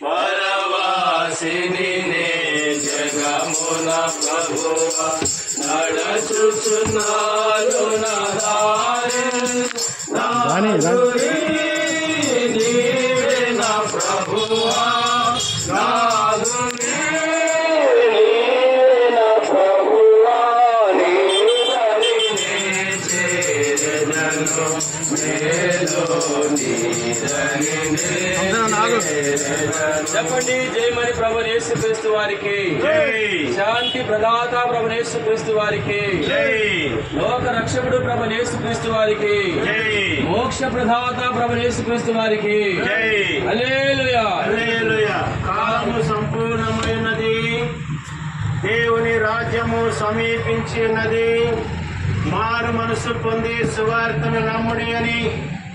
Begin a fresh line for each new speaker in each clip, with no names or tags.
పరవాసిని జగమున ప్రభువా నడచుచున్నాను నా దారి నీవే నా ప్రభువా చెప్పండి జయమని ప్రభువైన యేసుక్రీస్తు వారికి శాంతి ప్రదాత ప్రభువైన యేసుక్రీస్తు వారికి లోక రక్షకుడు ప్రభువైన యేసుక్రీస్తు వారికి మోక్ష ప్రదాత ప్రభువైన యేసుక్రీస్తు వారికి హల్లెలూయా హల్లెలూయా. కాలము సంపూర్ణమైనది, దేవుని రాజ్యము సమీపించినది, మారు మనసు పొంది సువార్తను నమ్ముడి అని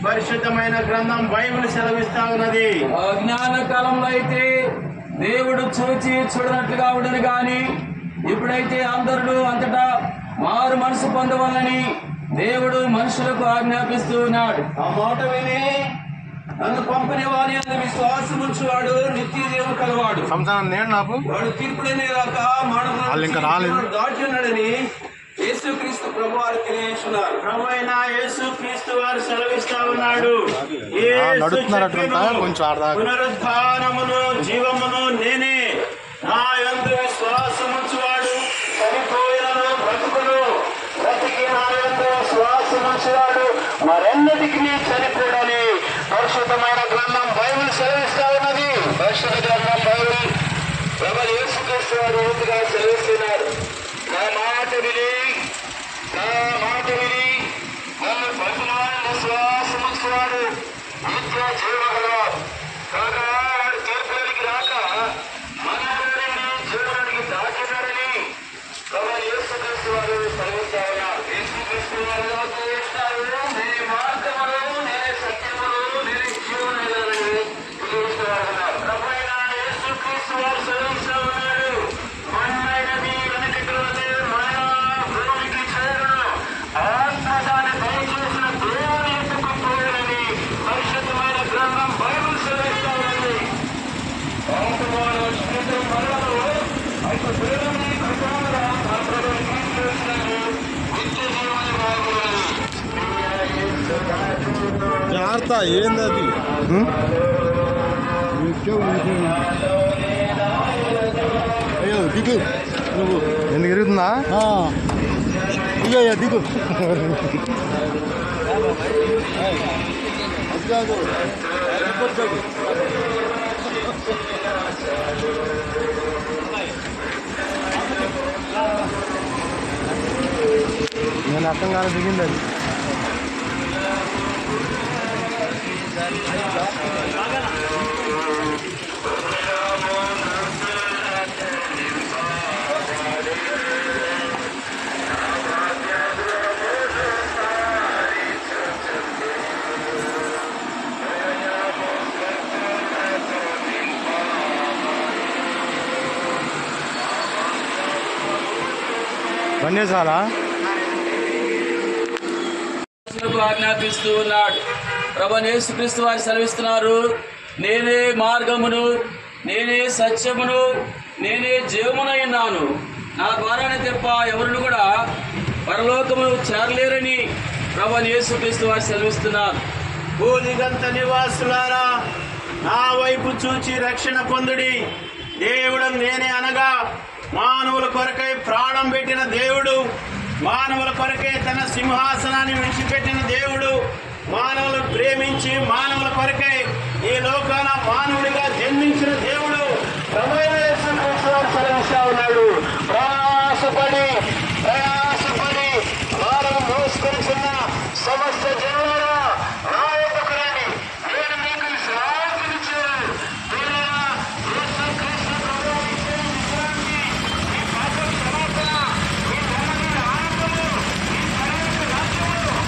పరిశుద్ధమైన గ్రంథం బైబిల్ సెలవిస్తా ఉన్నది. అజ్ఞాన కాలంలో అయితే దేవుడు చూచి చూడనట్లుగా ఉండను గాని ఇప్పుడైతే అందరూ అంతటా మారు మనసు పొందవాలని దేవుడు మనుషులకు ఆజ్ఞాపిస్తూ ఉన్నాడు. ఆ మాట విని నన్ను పంపిన వారి విశ్వాసం ఉంచువాడు నిత్య జీవం కలవాడు. వాడు తీర్పుడనే రాక దాచున్నాడని యేసుక్రీస్తు ప్రభు వారు తెలియజేస్తున్నారు. ప్రభు అయిన యేసుక్రీస్తు వారు సెలవిస్తా ఉన్నాడు, పునరుద్ధానమును జీవమును నేనే, నా యందు విశ్వాసముంచువాడు చనిపోయినను బ్రతుకును, బ్రతికి నా యందు విశ్వాసముంచువాడు మరెన్నటికి చనిపోడని పరిశుద్ధమైన గ్రంథం బైబిల్ సెలవిస్తా ఉన్నది. పరిశుద్ధ గ్రంథం బైబిల్ ప్రభు యేసుక్రీస్తు వారు రీతిగా సెలవిస్తున్నారు. నా మాట విని నన్ను పంపినవాడిని విశ్వాసముంచువాడు నిత్య జీవగలవాడు కాగా వాడు తీర్పులోనికి రాక మనలోని జీవనానికి దాటినారని ప్రభు యేసుక్రీస్తు వారు సెలవిస్తా ఉన్నారు. యేసుక్రీస్తు వారు చేస్తారు, నేనే మార్గమును, నేనే సత్యమును, నేనే జీవనని తెలియజేస్తూ ఉన్నారు. ప్రభు అయిన యేసుక్రీస్తు వారు సెలవిస్తా ఉన్నాడు, మన్నైనది వెనకటి మన భూమికి చేరును, ఆత్మదాన్ని దయచేసిన దేవుని ఎత్తుకు పోయాలని పరిశుద్ధమైన గ్రంథం బైబిల్ సెలవిస్తా ఉంది.
జాగ్రత్త ఏందది అయ్యో దిగు నువ్వు ఎందుకు ఎరుగుతుందా దిగు అయ్యా దిగు నేను అర్థం కాదు దిగింది అది బందేశాలా
ఆజ్ఞాపిస్తూ ఉన్నాడు. ప్రభువైన యేసుక్రీస్తు వారు సెలవిస్తున్నారు, నేనే మార్గమును, నేనే సత్యమును, నేనే జీవమునై ఉన్నాను, నా ద్వారానే తప్ప ఎవరు కూడా పరలోకమును చేరలేరని ప్రభువైన యేసుక్రీస్తు వారు సెలవిస్తున్నారు.
భూదిగంత నివాసులారా,
నా వైపు చూచి రక్షణ పొందుడి. దేవుడు నేనే అనగా మానవుల కొరకై ప్రాణం పెట్టిన దేవుడు, మానవుల కొరకై తన సింహాసనాన్ని విడిచిపెట్టిన దేవుడు, మానవులు ప్రేమించి మానవుల కొరకై ఈ లోకాన మానవుడిగా జన్మించిన దేవుడు ప్రభువైన యేసుక్రీస్తు సెలవిస్తా ఉన్నాడు. ప్రయాసపడి భారం మోసుకొనిచున్న సమస్త జనులారా నా యొద్దకు రండి, నేను మీకు విశ్రాంతినిచ్చాను. యేసుక్రీస్తు ప్రభువు ఇచ్చే విశ్రాంతి, మీ పాపం క్షమాపణ, మీ నెమ్మది ఆనందము, మీ పరలోక రాజ్యము.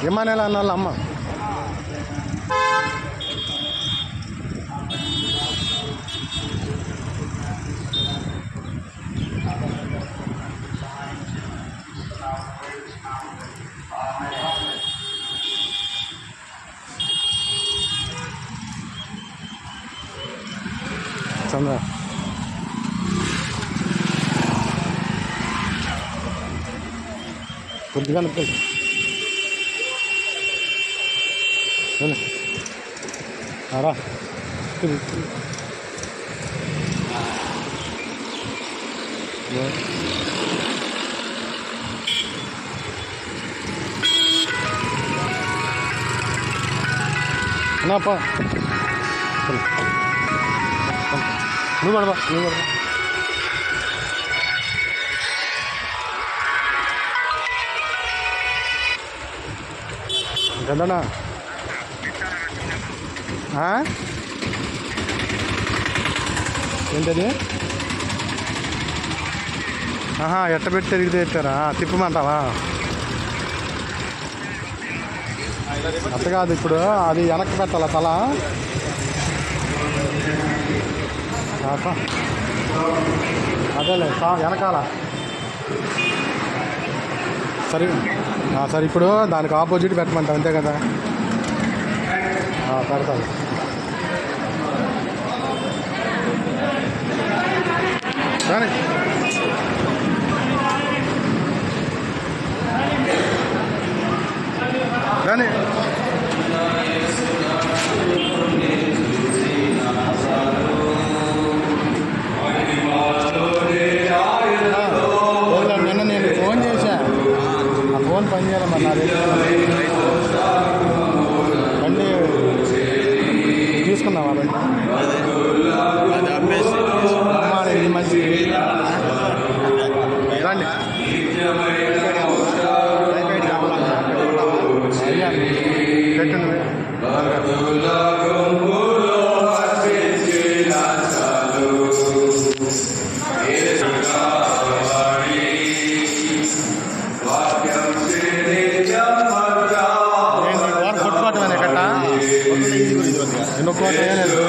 ఏమనేలా అన్న అమ్మ చంద్ర కొద్దిగా రా అన్నాపా నువ్వు పడవా కదనా ఏంటది? ఎట్ట పెట్టి తిరిగితే ఎట్టారా? తిప్పమంటావా? అట్ట కాదు, ఇప్పుడు అది వెనక్కి పెట్టాలా తల? అదేలే వెనకాల. సరే సరే, ఇప్పుడు దానికి ఆపోజిట్ పెట్టమంటావు అంతే కదా? పెడతాను. కానీ కానీ నిన్న నేను ఫోన్ చేశా, ఆ ఫోన్ పనిచేయాలమ్మా. బండి తీసుకున్నావా? బండి ఈ మంచి రండి. పెట్టండి. కొట్టుకోవటమేనా కట్ట? ఎన్నో లేదు.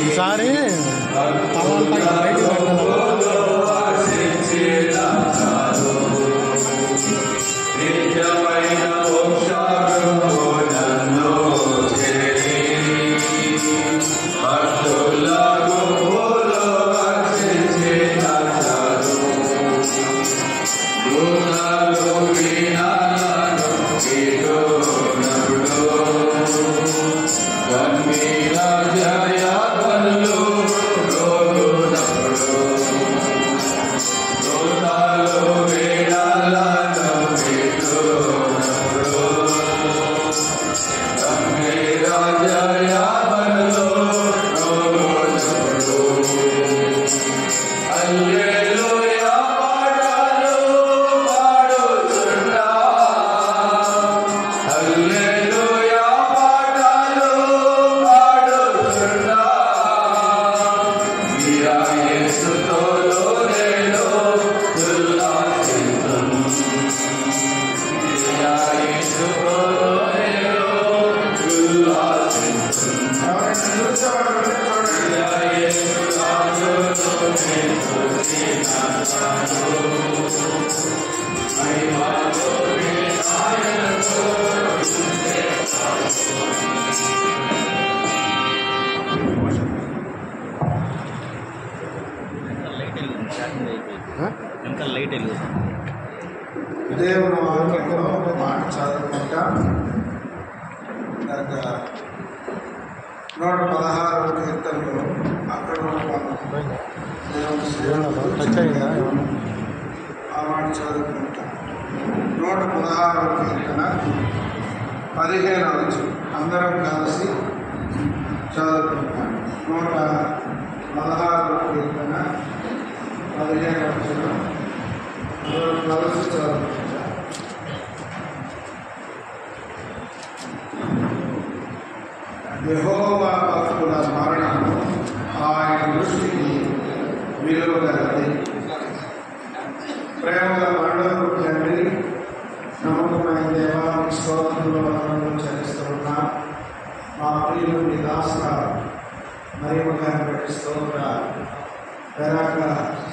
ఈసారి తలంతా బయటికి పెట్టాలి.
దేవుని వాక్యంలో మాట చదువుకుంటా 116వ కీర్తనలో అక్కడ ఆ మాట చదువుకుంటా 116వ కీర్తన 15వ వచనం అందరం కలిసి చదువుకుంటాం. 116వ కీర్తన 15వ వచనం కలిసి చదువుకుంటాం. యెహోవా భక్తుల మరణము ఆయన దృష్టికి విలువగలది. ప్రేమల మరణము తండ్రి, నమ్మకమైన దేవానికి స్తోత్రములు వందనములు చెల్లిస్తున్నా. మా ప్రియులు మీ దాసురాలు మరియు గారిని బట్టి స్తోత్రాలు. పెరాక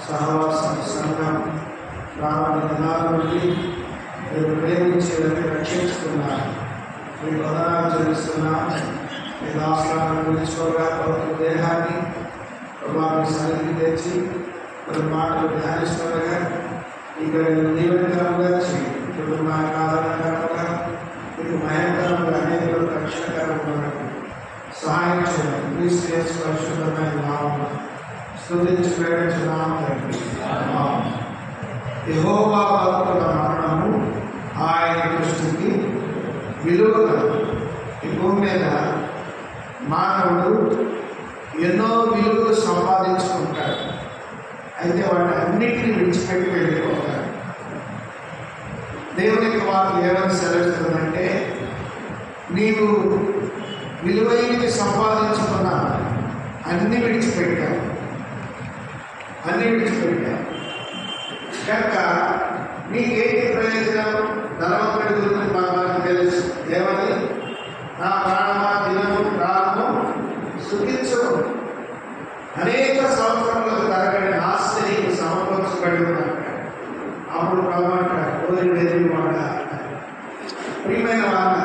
సహవాసం సంఘం రామని దినాల నుండి మీరు ప్రేమించేదని రక్షించుకున్నారు. మీ వందనాలు చెల్లిస్తున్నా. మీ దాసులను పిలుచుకోగా పవిత్ర దేహాన్ని మీ సన్నిధికి తెచ్చి కొన్ని మాటలు ధ్యానిస్తుండగా ఇక్కడ దీవెనకరంగా చేయి. కుటుంబానికి ఆదరణకరంగా మీకు భయంకరంగా అనేక రక్షణకరంగా సహాయం చేయండి. క్రీస్తు యేసు పరిశుద్ధమైన నామమున స్తుతించి ప్రేమించున్నాము తండ్రి. యెహోవా భక్తుల మరణము ఆయన దృష్టికి విలువగలదు. ఈ భూమి మీద మానవుడు ఎన్నో విలువలు సంపాదించుకుంటాడు. అయితే వాటి అన్నిటిని విడిచిపెట్టి వెళ్ళిపోతాడు. దేవునికి వారు ఏమని సెలవుతుందంటే, నీవు విలువైనవి సంపాదించుకున్నా అన్ని విడిచిపెట్టావు, కనుక నీకేంటి ప్రయోజనం? ధనవంతుడి గురించి మనకు తెలుసు. ఏమని? నా ప్రాణమా దినము ప్రాణము సుఖించు. అనేక సంవత్సరములకు తరగని ఆస్తి నీకు సమకూర్చబడి ఉన్నాడు. అప్పుడు ప్రభావం కోరి వెదిరివాడ. ప్రియమైన వాళ్ళ,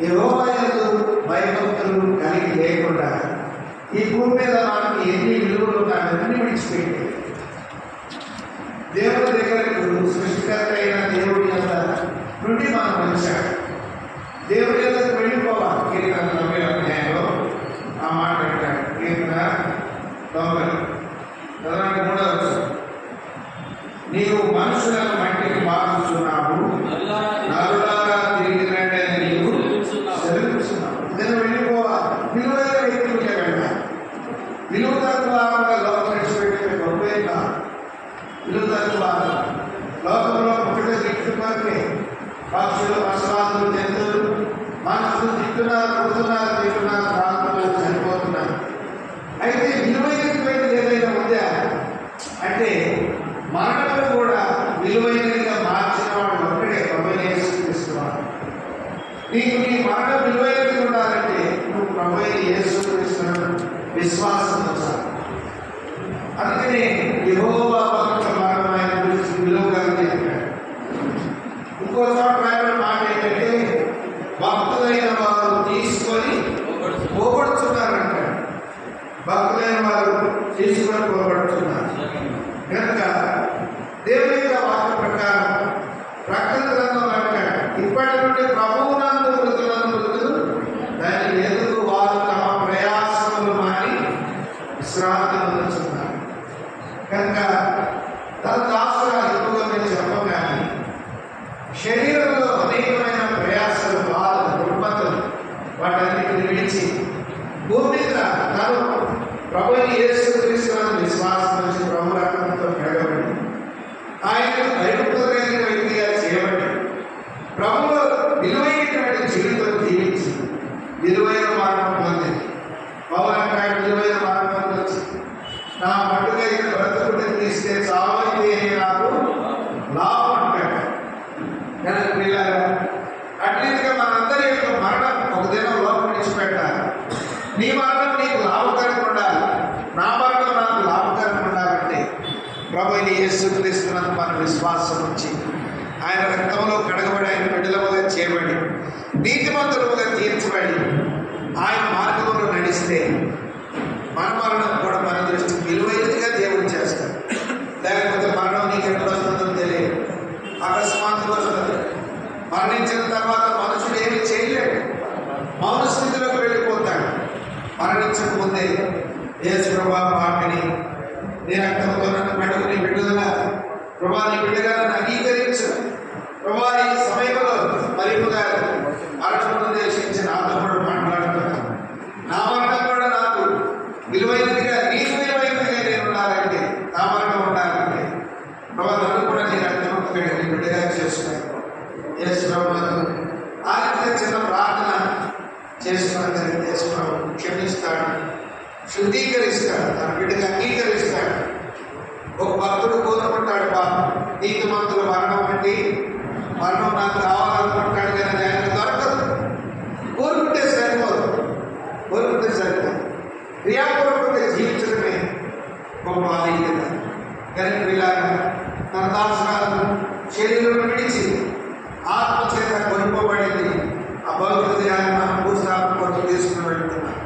యెహోవా యందు భయభక్తులు కలిగి లేకుండా ఈ భూమి మీద మనకు ఎన్ని విలువలు ఉన్నాయన్నీ విడిచిపెట్టి దేవుడి దగ్గరకు సృష్టికర్త అయిన దేవుడి యొక్క నుండి మనం వచ్చాడు. దేవుడి దగ్గరకు వెళ్ళిపోవాలి. కీర్తన 90వ అధ్యాయంలో ఆ మాట పెట్టాడు. కీర్తన 90 నీవు మనుషులను మట్టికి మార్చుచున్నావు, నరులాగా తిరిగినట్టే నీవు సెలవుస్తున్నావు. నేను వెళ్ళిపోవాలి. విలువైన వ్యక్తులకే వెళ్ళాలి. విలువ తక్కువ లోకం విడిచిపెట్టే గొప్పే కాదు. విలువ తక్కువ లోకంలో పుట్టిన గిట్టుకొరకే పక్షులు, పశువాదులు, జంతువులు, మనుషులు తిట్టున్నారు, పుడుతున్నారు, తింటున్నారు, తాగుతున్నారు, చనిపోతున్నారు. అయితే విలువైనటువంటి ఏదైనా ఉందా అంటే మరణం కూడా విలువైనదిగా మార్చిన వాడు ఒక్కడే ప్రభువైన యేసుక్రీస్తువాడు. నీకు నీ మరణం విలువైనది ఉండాలంటే నువ్వు ప్రభువైన యేసుక్రీస్తును విశ్వాసంతో చాలు. అందుకనే యెహోవా భక్తుల మరణం ఆయన గురించి విలువగలిగి చెప్పాడు. ఇంకో చోట రాయబడిన మాట ఏంటంటే, భక్తులైన వారు తీసుకొని పోగొడుతున్నారంటాడు. భక్తులైన వారు తీసుకొని పోగొడుతున్నారు. కనుక దేవుని యొక్క వాక్య ప్రకారం ప్రకటన గ్రంథంలో అంటాడు, ఇప్పటి నుండి ప్రభువునందు మృతులు దాన్ని ఎందుకు వారు విశ్రాంతి పొందుతున్నారు. కనుక తన దాసురాలు ఎక్కువగా మీరు చెప్పగానే శరీరంలో అనేకమైన ప్రయాసాలు, బాధలు, రుగ్మతలు వాటన్నిటిని విడిచి భూమి మీద తను ప్రభువుని యేసుక్రీస్తునందు విశ్వాసం నుంచి ప్రభు రక్తంతో కడగబడి ఆయనకు భయపడగలిగిన వ్యక్తిగా చేయబడి ప్రభువు విలువైనటువంటి జీవితం జీవించి విలువైన మరణం పొందింది. పౌరంకాయ విలువైన మరణం పొందొచ్చు. నా మట్టుగా ఇక్కడ బ్రతుకుని తీస్తే చావైతే నాకు లాభం అంటాడు. కనుక పిల్లలు అట్లీగా మనందరి యొక్క మరణం ఒక దినం లోపల విడిచిపెట్టాలి. నీ మరణం నీకు లాభకరంగా ఉండాలి, నా మరణం నాకు లాభకరంగా ఉండాలంటే ప్రభువైన యేసుక్రీస్తునందు మన విశ్వాసం ఉంచి ఆయన రక్తంలో కడగబడి ఆయన బిడ్డలముగా చేయబడి నీతిమంతులుగా తీర్చబడి ఆయన మార్గంలో నడిస్తే మన మరణం కూడా మన దృష్టికి విలువైనదిగా దేవుడు చేస్తాడు. లేకపోతే మరణం నీకు ఎప్పుడు వస్తుందో తెలియదు, అకస్మాత్తుగా వస్తుంది. మరణించిన తర్వాత మనుషుడు ఏమి చేయలేడు, మౌన స్థితిలోకి వెళ్ళిపోతాడు. మరణించక ముందే యేసు ప్రభువా పాపిని, నీ రక్తంతో నన్ను కడుగు, నీ బిడ్డగా ప్రభువా నీ బిడ్డగా నన్ను అంగీకరించు ప్రభువా, ఈ సమయంలో మరిముగా మరణం దేశించి నాతో కూడా మాట్లాడుతున్నాను. నా మరణం కూడా నాకు విలువైనదిగా, నీకు విలువైనదిగా నేను ఉండాలంటే, నా మరణం ఉండాలంటే ప్రభా నన్ను కూడా నీ రక్తం నీ బిడ్డగా చేసుకున్నాను. యేసు ప్రభువు ఆయన చిన్న ప్రార్థన చేసుకున్నదని చేసుకున్నాడు. క్షమిస్తాడు, శుద్ధీకరిస్తాడు, తన బిడ్డగా అంగీకరిస్తాడు. ఒక భక్తుడు కోరుకుంటాడు, నీతిమంతుల మరణం అంటే మరణం నాకు కావాలనుకుంటాడు కానీ ఆయనకు దొరకదు. కోరుకుంటే సరిపోదు, కోరుకుంటే సరిపోదు. క్రియాపూర్వకంగా జీవించడమే గొప్ప ఆధిక్యత. కనుక పిల్లలు తన దాసరాలను శరీరం విడిచి ఆత్మచేత కొనుక్కోబడింది. ఆ భౌతిక మనం భూస్థాపన కొరకు తీసుకుని వెళ్తున్నాం.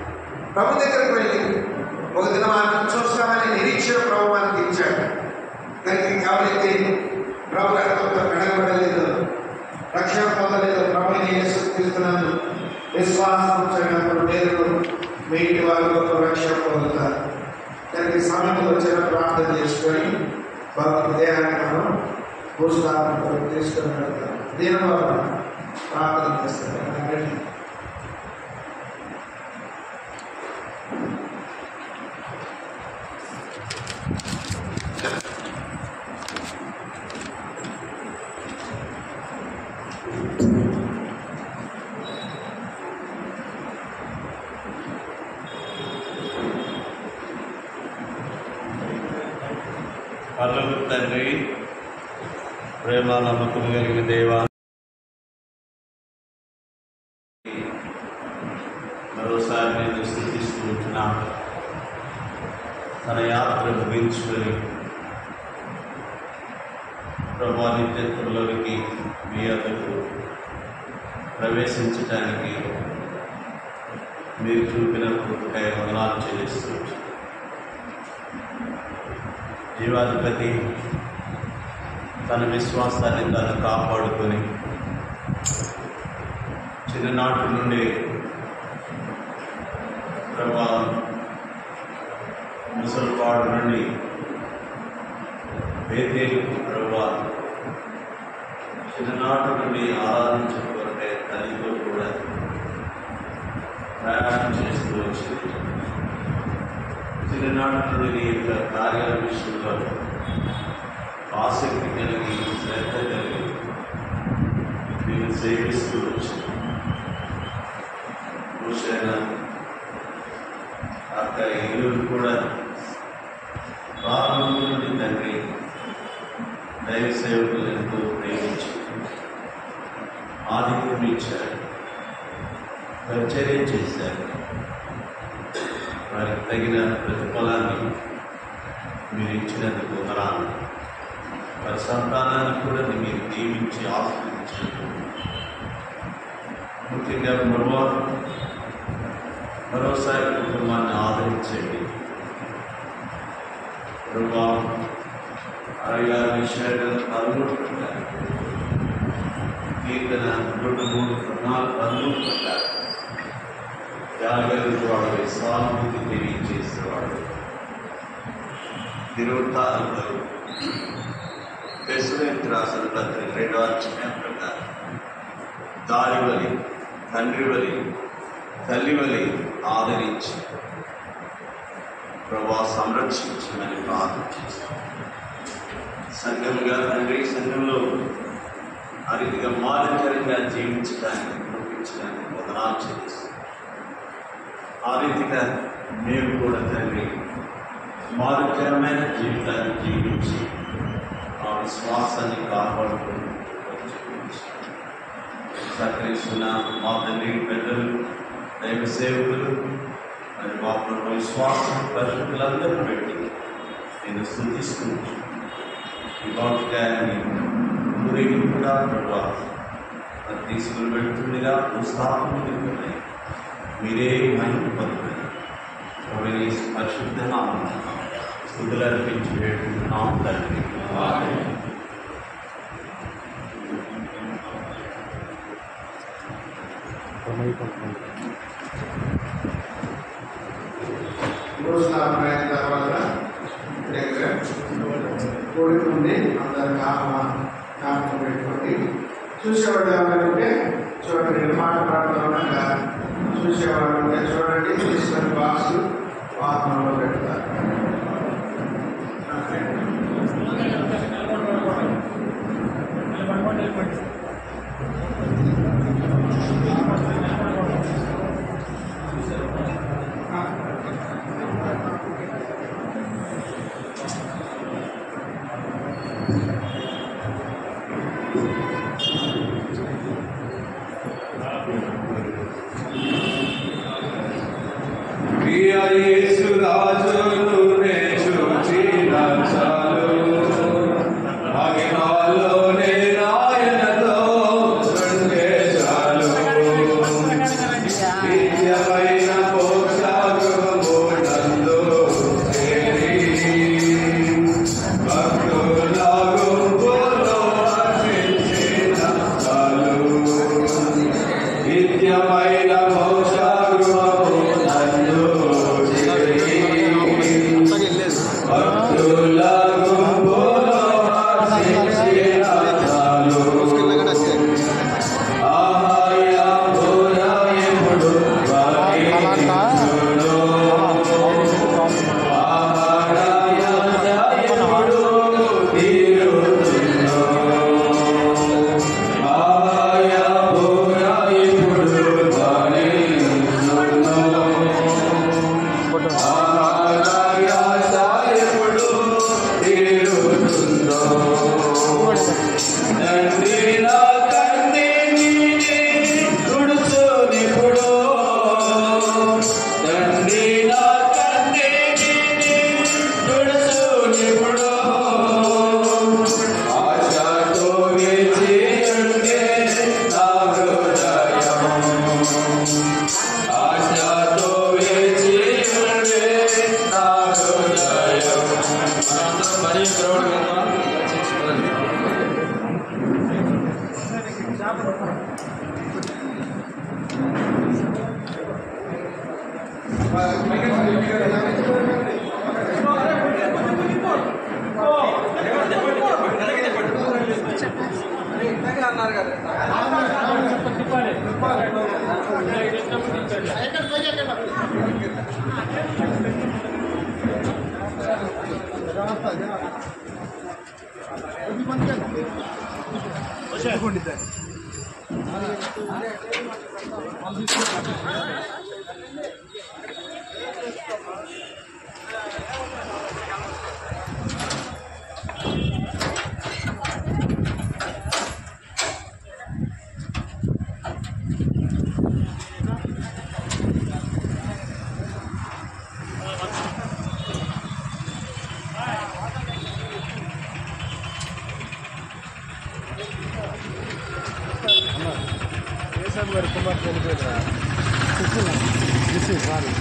ప్రభు దగ్గరికి వెళ్ళి ఒక దినం ఆయన చూస్తామని నిరీక్షణ ప్రభు మనకి ఇచ్చాడు. దానికి ఎవరైతే ప్రభు రక్తంతో కడగబడలేదు, రక్షణ పొందలేదు, ప్రభుని యేసుక్రీస్తునందు విశ్వాసం ఉంచినప్పుడు పేరును వెయ్యి వారు రక్షణ పొందుతారు. దానికి సమయంలో వచ్చిన ప్రార్థన చేసుకొని భగవద్ దేహాన్ని మనం భూస్థాపన కొరకు తీసుకొని వెళ్తాం. దీని వల్ల ప్రార్థన చేస్తారు.
పరలోక తండ్రి, ప్రేమ నమ్మకం కలిగిన దేవా, మరోసారి నేను స్థుతిస్తూ ఉంటున్నా. తన యాత్ర ముగించుకొని ప్రభా నిత్యత్వంలోనికి మీ వద్దకు ప్రవేశించడానికి మీరు చూపిన కృపకై వందనాలు చెల్లిస్తూ జీవాధిపతి తన విశ్వాసాన్ని తను కాపాడుకొని చిన్ననాటి నుండి ప్రభా ముసలిపాడు నుండి బేతేలుకు ప్రభా చిన్ననాటి నుండి ఆరాధించుకుంటే తల్లితో కూడా ప్రయాణం చేస్తూ వచ్చింది. చిన్ననాటి నుండి నీ యొక్క కార్యాల విషయంలో ఆసక్తి కలిగి, శ్రద్ధ కలిగి నేను సేవిస్తూ వచ్చింది. భూషణ అక్క ఇల్లు కూడా ప్రారంభం నుండి తండ్రి దైవ సేవకులు ఎంతో ప్రేమించి ఆధిక్యం ఇచ్చారు, పరిచర్య చేశారు. వారికి తగిన ప్రతిఫలాన్ని మీరు ఇచ్చినందుకు వందనాలు. వారి సంతానాన్ని కూడా మీరు దీవించి ఆస్వాదించినందుకు, ముఖ్యంగా మరోసారి కుటుంబాన్ని ఆదరించండి. ప్రభావం 66 విషయాలు పదమూడు పెట్టారు, కీర్తన 103 పదమూడు పెట్టారు. త్యాగలు వాడు, సానుభూతి తెలియజేసేవాడు,
దినవృత్తాలలో పెసురెత్తి రాసిన పత్రిక 2వ అధ్యాయం ప్రకారం దారి వలి, తండ్రి వలి, తల్లి వలి ఆదరించి ప్రభా సంరక్షించమని ప్రార్థన చేస్తాం. సంఘంగా తండ్రి, సంఘంలో ఆ రీతిగా మాదిరికరంగా జీవించడానికి పంపించడానికి వదనాలు చేస్తాం. ఆ రీతిగా మేము కూడా తండ్రి మాదిరికరమైన జీవితాన్ని జీవించి ఆ విశ్వాసాన్ని కాపాడుకుని సహకరిస్తున్న మా తండ్రి పెద్దలు, దైవ సేవకులు, మరి మా ప్రభు విశ్వాసం పరిస్థితులందరూ పెట్టి నేను స్తుతిస్తున్నాను. ఈ వాక్యాన్ని ఊరేగింపుగా ప్రభావ తీసుకుని పెడుతుండగా ఉత్సాహం మీరే మహిమ పొందుతారు. పరిశుద్ధ నామమున స్తుతులు అర్పించి వేడుకుంటున్నాం తండ్రి.
భోజనాలైన తర్వాత దగ్గర కోడుకుంది అందరు జ్ఞాపకం పెట్టుకోండి. చూసేవాడు ఎవరంటే చూడండి, మాట పాడుతుండగా చూసేవాడు ఉంటే చూడండి, తీసుకొని బాక్స్ వాహనంలో పెడతారు.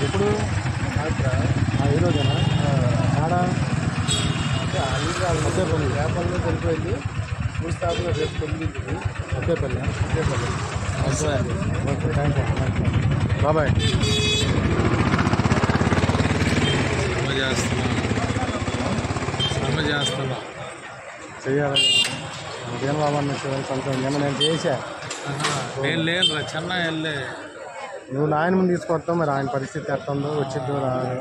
ఎప్పుడు ఈ రోజేనా ఆడ ఒకేపల్లి వ్యాపారంలో వెళ్ళిపోయింది. స్కూల్ స్టాఫ్లో రేపు 9 ఒకేపల్లి బాబాయ్ చేస్తున్నాను.
చేస్తున్నాం.
చెయ్యాలి ఏం బాబా కొంచెం నిన్న నేను చేశా.
నేను లేనురా, చెన్నై వెళ్ళే.
నువ్వు ఆయన ముందు తీసుకొస్తావు, మరి ఆయన పరిస్థితి ఎట్టుందో వచ్చిద్దు రాదు.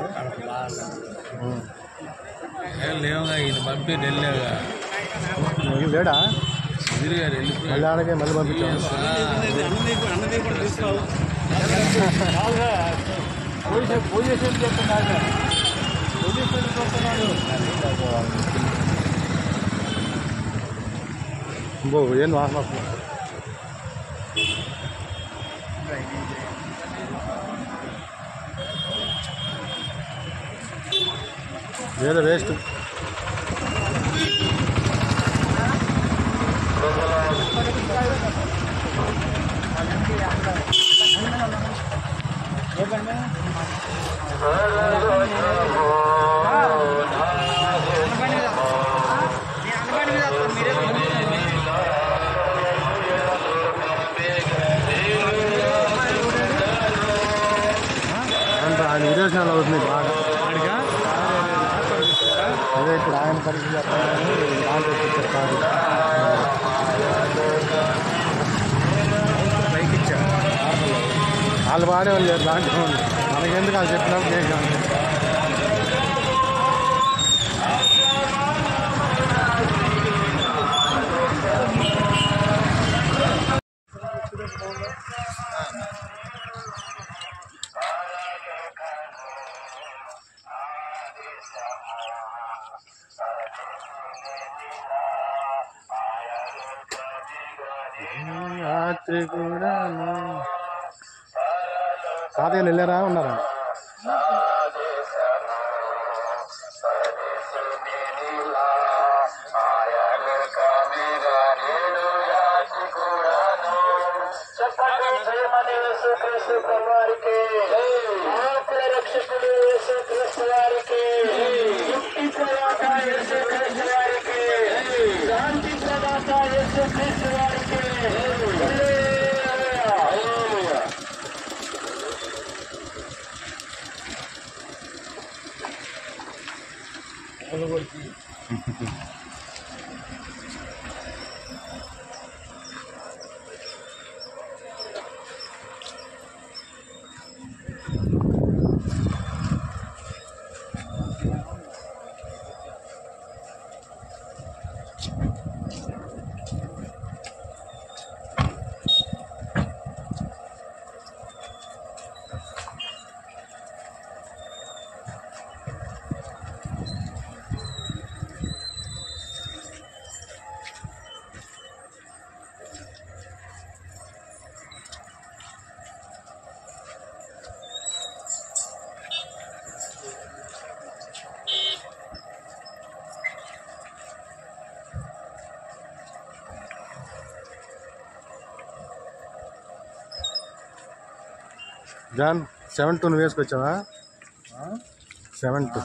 ఏం లేవుగా, ఈయన పంపి వెళ్ళాగా.
నువ్వు లేడా
తిరిగారు వెళ్ళిపోయి
మళ్ళీ ఆడగే మళ్ళీ పంపించావు. ఏం వాసన వస్తుంది. ఏదో వేస్ట్. ఆయన విదేశాలు అవుతుంది బాగా. అదే ఇప్పుడు ఆయన పరిస్థితి చెప్తారు. వాళ్ళు వాడేవాళ్ళు లేరు దాంట్లో. మనకెందుకు వాళ్ళు చెప్పినప్పుడు చేసాం. రాత్రి కూడా తాతయ్యలు వెళ్ళారా ఉన్నారా? జాన్ 7-2 నువ్వు వేసుకొచ్చావా? 7-2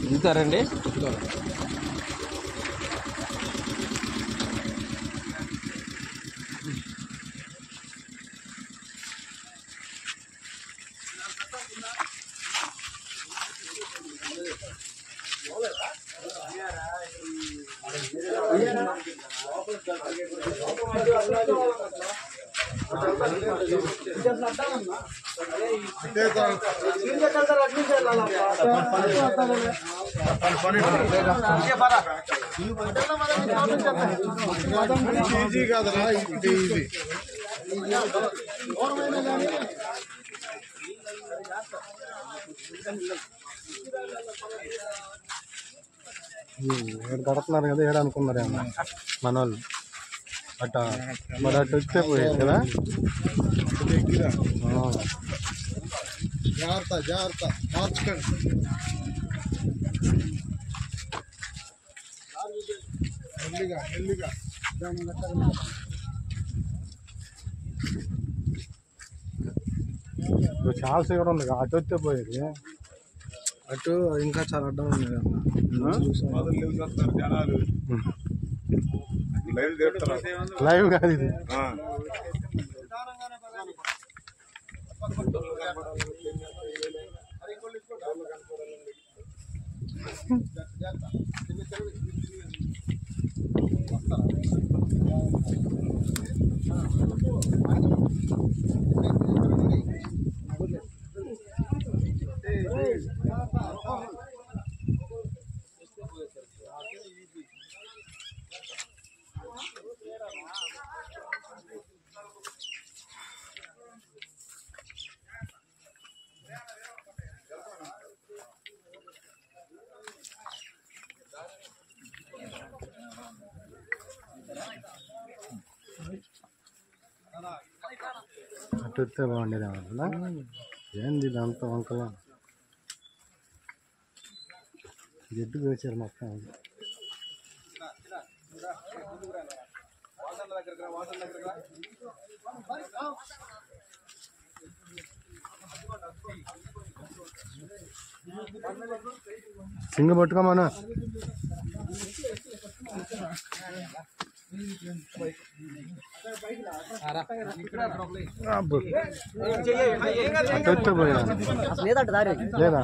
వెళ్తారండి.
ఈజీ కాదరా, ఇది ఈజీ. ఏడు కడుతున్నారు కదా, ఏడు అనుకున్నారు ఏమన్నా మన వాళ్ళు. అట్ట మరి అటు వస్తే పోయేది కదా. జాగ్రత్త జాగ్రత్త మార్చుకోండి. మెల్లిగా మెల్లిగా చాలా సేపు ఉంది. అటు వస్తే పోయేది, అటు ఇంకా చాలా అడ్డం ఉంది లైవ్ కాదు ఇది. అటు వస్తే బాగుండేది ఏమన్నా. ఏంది ఇదంతా వంకలా జడ్డు వేసారు మొత్తం. సింగ పట్టుకోమనా. అటు పోయా లేదా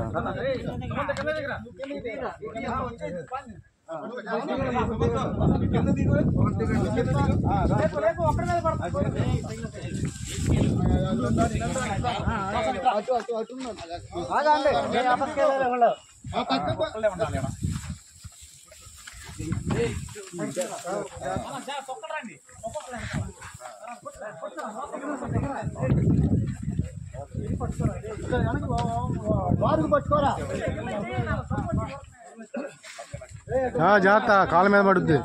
జాగ్రత్త, కాళ్ళ మీద పడుద్ది.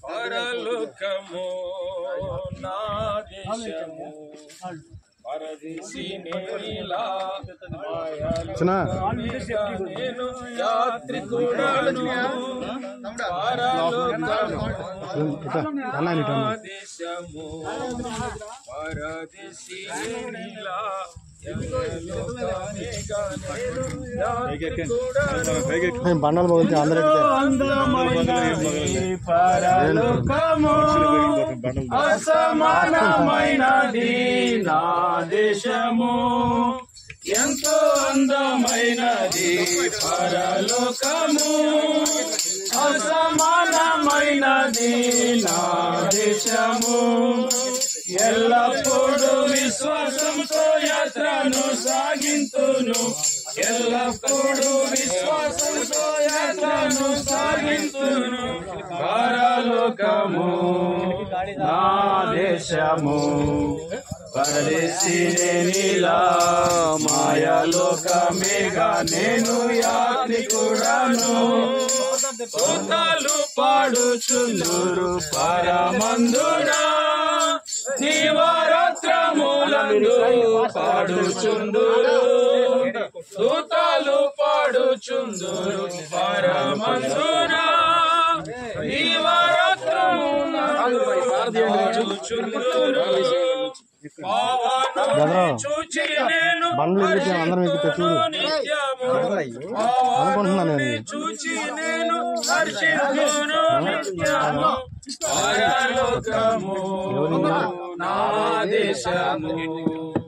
పరలోకము నా దేశము పరదేశి నేలా నేను యాత్రికుడను పరలోకము నా దేశము పరదేశి నేలా
బండలు పగులుతాయి
అసమానమైనది నా దేశము ఎంతో అందమైనది పరలోకము అసమానమైనది నా దేశము ఎల్లప్పుడూ విశ్వాసంతో యాత్రను సాగింతును ఎల్లప్పుడూ విశ్వాసంతో యాత్రను సాగింతును పరలోకము నా దేశము పరదేశి నేనిలా మాయలోకమేగా నేను యాత్రికుడను స్తోత్రాలు పాడుచుందురు పరమందునా దీవారాత్రములందు పాడుచుందురు స్తోత్రాలు పాడుచుందురు పరమందునా దీవారాత్రములందు పాడుచుందురు చూచి నేను
అనుకుంటున్నాను
చూచి నేను హర్షించును నిత్యము పరలోకము నా దేశము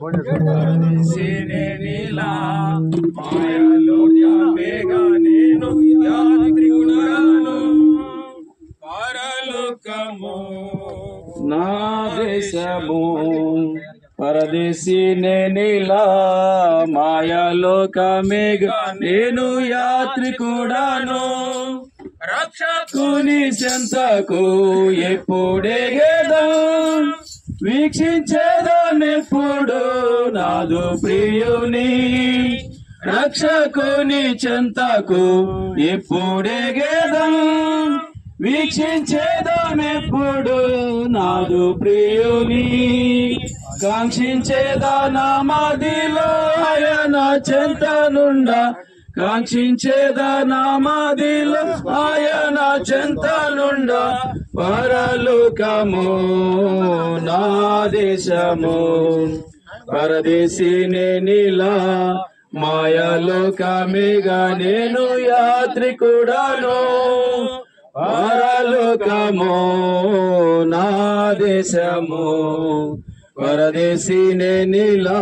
పరదేశినేనిలా మాయలోకమేగా నేను యాత్రికుడను పరలోకము నా దేశము పరదేశినేనిలా మాయలోకమేగా నేను యాత్రికుడను రక్షకుని చెంతకు ఎప్పుడెగేదా వీక్షించేదానెప్పుడు నాదు ప్రియుని రక్షకుని చెంతకు ఎప్పుడెగేదా వీక్షించేదామెప్పుడు నాదు ప్రియుని కాంక్షించేదా నా మదిలో ఆయన చెంతనుండా కాంక్షించేదా నా మదిలో ఆయన చెంతనుండా పరలోకము నా దేశము పరదేశినేనిలా మాయలోకమేగా నేను యాత్రికుడను పరలోకము నా దేశము పరదేశినేనిలా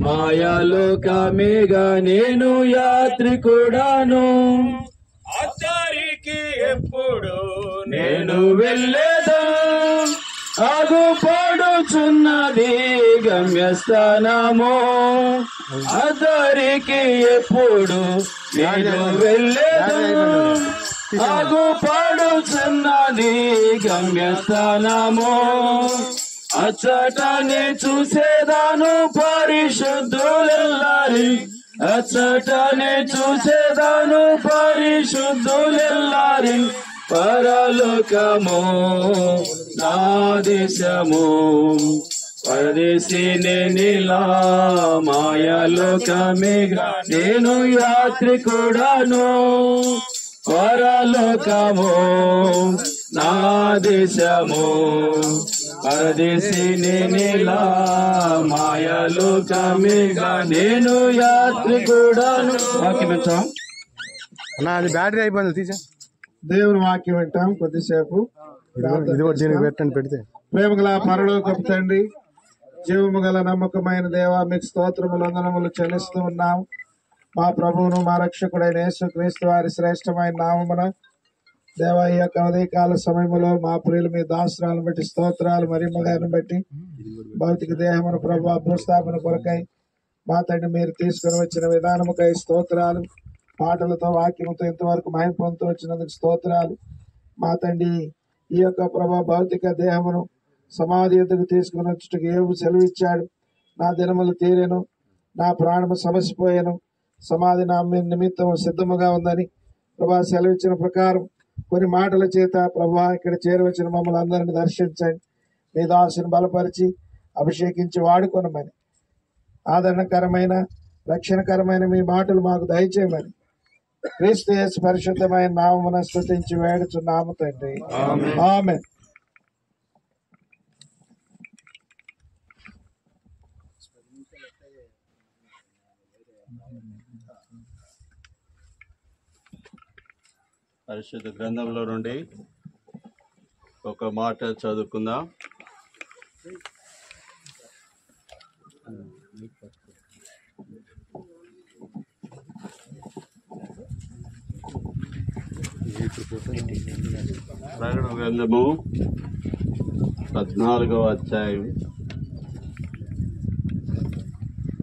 మాయలోకమేగా నేను యాత్రికుడను అద్దరికి ఎప్పుడు నేను వెళ్ళేదా ఆగుపడుచున్నది గమ్యస్థానము అద్దరికి ఎప్పుడు నేను వెళ్ళేదా ఆగుపడుచున్నది గమ్యస్థానము అచ్చటనే చూసేదాను పరిశుద్ధులెల్లారి అచ్చటనే చూసేదాను పరిశుద్ధులెల్లారి పరలోకము నా దేశము పరదేశినేనిలా మాయలోకమేగా నేను యాత్రికుడను పరలోకము నా దేశము పరదేశినేనిలా మాయలోకమేగా నేను యాత్రికుడను వాక్యం
అన్న అది బ్యాటరీ అయిపోయింది తీసా
దేవుని వాక్యం వింటాం కొద్దిసేపు.
ఇది కూడా దీనికి పెట్టండి పెడితే.
ప్రేమగల పరలోకపు తండ్రి, జీవము గల నమ్మకమైన దేవా, మీకు స్తోత్రములు వందనములు చెల్లిస్తూ ఉన్నాం. మా ప్రభువును మా రక్షకుడైన యేసుక్రీస్తు వారి శ్రేష్టమైన నామమున దేవా, ఈ యొక్క ఉదయకాల సమయంలో మా ప్రియులు మీ దాసరాలను బట్టి స్తోత్రాలు, మరిమ్మగారిని బట్టి భౌతిక దేహమును ప్రభు భూస్థాపన కొరకై మా తండ్రి మీరు తీసుకుని వచ్చిన విధానముకై స్తోత్రాలు. పాటలతో వాక్యముతో ఇంతవరకు మహిమ పొందుతూ వచ్చినందుకు స్తోత్రాలు. మా తండ్రి ఈ యొక్క ప్రభా భౌతిక దేహమును సమాధి ఎద్దుకు తీసుకుని వచ్చుటకు ఏవు సెలవు ఇచ్చాడు. నా దినములు తీరెను, నా ప్రాణము సమసిపోయాను, సమాధి నా నిమిత్తం సిద్ధముగా ఉందని ప్రభా సెలవిచ్చిన ప్రకారం కొన్ని మాటల చేత ప్రభా ఇక్కడ చేరవచ్చిన మమ్మల్ని అందరిని దర్శించండి. మీ దాసుని బలపరిచి అభిషేకించి వాడుకొనమని, ఆదరణకరమైన రక్షణకరమైన మీ మాటలు మాకు దయచేయమని క్రీస్తు యేసు పరిశుద్ధమైన నామమున స్తుతించి వేడుచున్నాము తండ్రి, ఆమేన్.
పరిశుద్ధ గ్రంథంలో నుండి ఒక మాట చదువుకుందాం. ప్రకటన గ్రంథము 14వ అధ్యాయం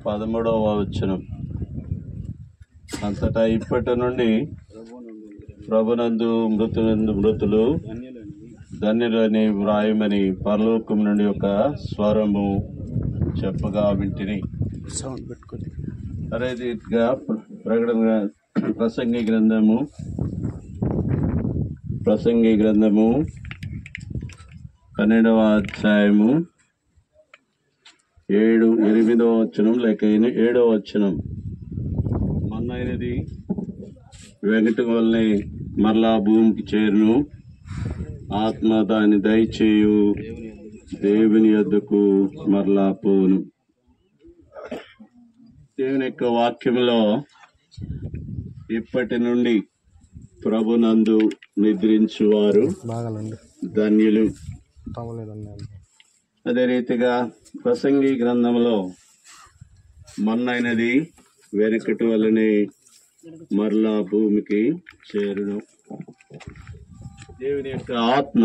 13వ వచనం. అంతటా ఇప్పటి నుండి ప్రభునందు మృతులు ధన్యులని వ్రాయమని పరలోకం నుండి ఒక స్వరము చెప్పగా వింటిని. అదే రీతిగా ప్రకటన ప్రసంగి గ్రంథము 12వ అధ్యాయము 8వ వచనం లేక 7వ వచనం. మన్నైనది వెంకట వల్లనే మరలా భూమికి చేరును, ఆత్మ దాన్ని దయచేయు దేవుని యొద్దకు మరలా పోవును. దేవుని యొక్క వాక్యంలో ఇప్పటి నుండి ప్రభునందు నిద్రించువారు
బాగానండి
ధన్యులు.
తమలేదండి.
అదే రీతిగా ప్రసంగి గ్రంథంలో మన్నైనది వెనకటి వల్లనే మరలా భూమికి చేరును. దేవుని యొక్క ఆత్మ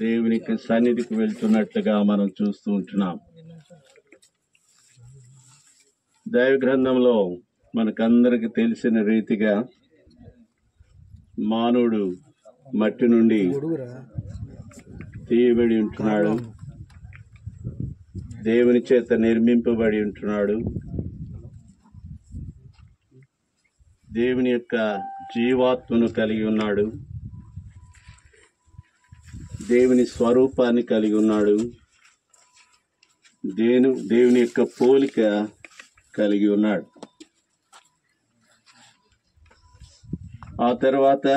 దేవుని యొక్క సన్నిధికి వెళ్తున్నట్లుగా మనం చూస్తూ ఉంటున్నాం. దైవ గ్రంథంలో మనకందరికి తెలిసిన రీతిగా మానవుడు మట్టి నుండి తీయబడి ఉంటున్నాడు, దేవుని చేత నిర్మింపబడి ఉంటున్నాడు. దేవుని యొక్క జీవాత్మను కలిగి ఉన్నాడు, దేవుని స్వరూపాన్ని కలిగి ఉన్నాడు, దేవుని యొక్క పోలిక కలిగి ఉన్నాడు. ఆ తర్వాత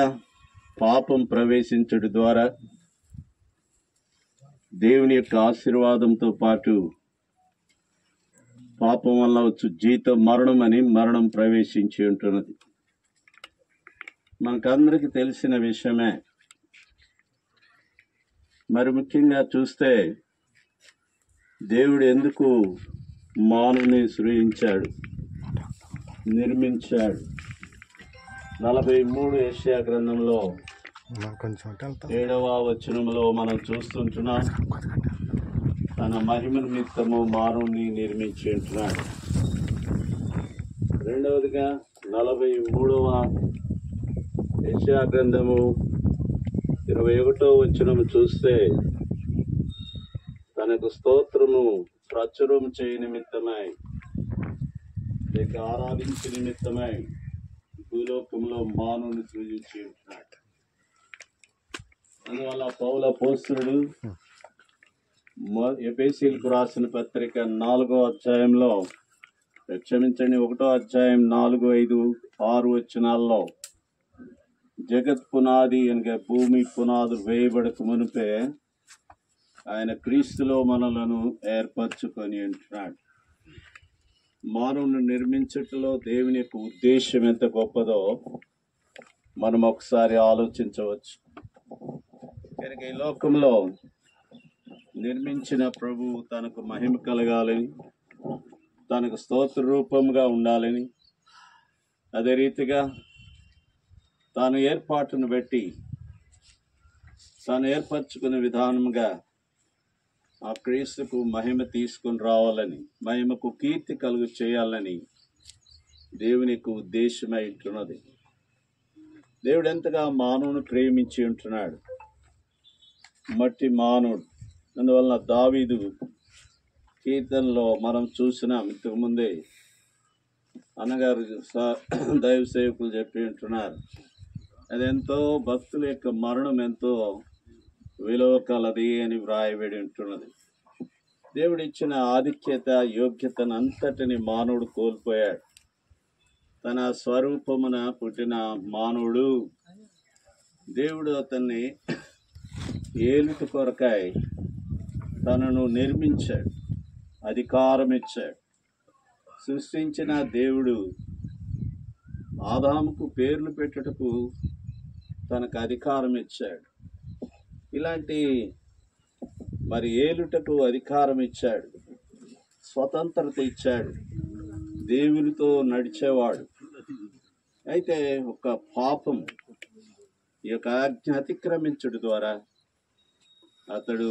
పాపం ప్రవేశించడం ద్వారా దేవుని యొక్క ఆశీర్వాదంతో పాటు పాపం వల్ల వచ్చు జీతం మరణం అని మరణం ప్రవేశించి ఉంటున్నది. మనకందరికి తెలిసిన విషయమే. మరి ముఖ్యంగా చూస్తే దేవుడు ఎందుకు మానవుని సృజించాడు, నిర్మించాడు? 43 యెషయా గ్రంథంలో 7వ వచనంలో మనం చూస్తుంటున్నాం, తన మహిమ నిమిత్తము మానవుని నిర్మించి ఉంటున్నాడు. రెండవదిగా 43వ యెషయా గ్రంథము 21వ వచనము చూస్తే, తనకు స్తోత్రము ప్రచురం చేయ నిమిత్తమై లేక ఆరాధించే నిమిత్తమై భూలోకంలో మానవుని సృజించి ఉంటున్నాడు. అందువల్ల పౌలు అపోస్తలుడు ఎఫెసీయులకు రాసిన పత్రిక 4వ అధ్యాయంలో, క్షమించండి 1వ అధ్యాయం 4, 5, 6 వచనాల్లో జగత్ పునాది అనగా భూమి పునాదులు వేయబడక మునిపే ఆయన క్రీస్తులో మనలను ఏర్పరచుకొని ఉంటున్నాడు. మానవుని నిర్మించటంలో దేవుని యొక్క ఉద్దేశం ఎంత గొప్పదో మనం ఒకసారి ఆలోచించవచ్చు. కనుక ఈ లోకంలో నిర్మించిన ప్రభువు తనకు మహిమ కలగాలని, తనకు స్తోత్ర రూపంగా ఉండాలని, అదే రీతిగా తాను ఏర్పాటును బట్టి తాను ఏర్పరచుకునే విధానంగా ఆ క్రీస్తుకు మహిమ తీసుకుని రావాలని, మహిమకు కీర్తి కలుగు చేయాలని దేవుని యొక్క ఉద్దేశమై ఉంటున్నది. దేవుడు ఎంతగా మానవుని ప్రేమించి ఉంటున్నాడు. మట్టి మానవుడు. అందువలన దావీదు కీర్తనలో మనం చూసినాం ఇంతకుముందే, అన్నగారు దైవ సేవకులు చెప్పి ఉంటున్నారు, అదెంతో భక్తుల యొక్క మరణం ఎంతో విలువ కలది అని వ్రాయబడి ఉంటున్నది. దేవుడిచ్చిన ఆధిక్యత యోగ్యతను అంతటిని మానవుడు కోల్పోయాడు. తన స్వరూపమున పుట్టిన మానవుడు దేవుడు అతన్ని ఏలుట కొరకై తనను నిర్మించాడు, అధికారం ఇచ్చాడు. సృష్టించిన దేవుడు ఆదాముకు పేర్లు పెట్టుటకు తనకు అధికారం ఇచ్చాడు. ఇలాంటి మరి ఏలుటకు అధికారం ఇచ్చాడు, స్వతంత్రత ఇచ్చాడు, దేవునితో నడిచేవాడు. అయితే ఒక పాపం ఈ యొక్క ఆజ్ఞ అతిక్రమించడం ద్వారా అతడు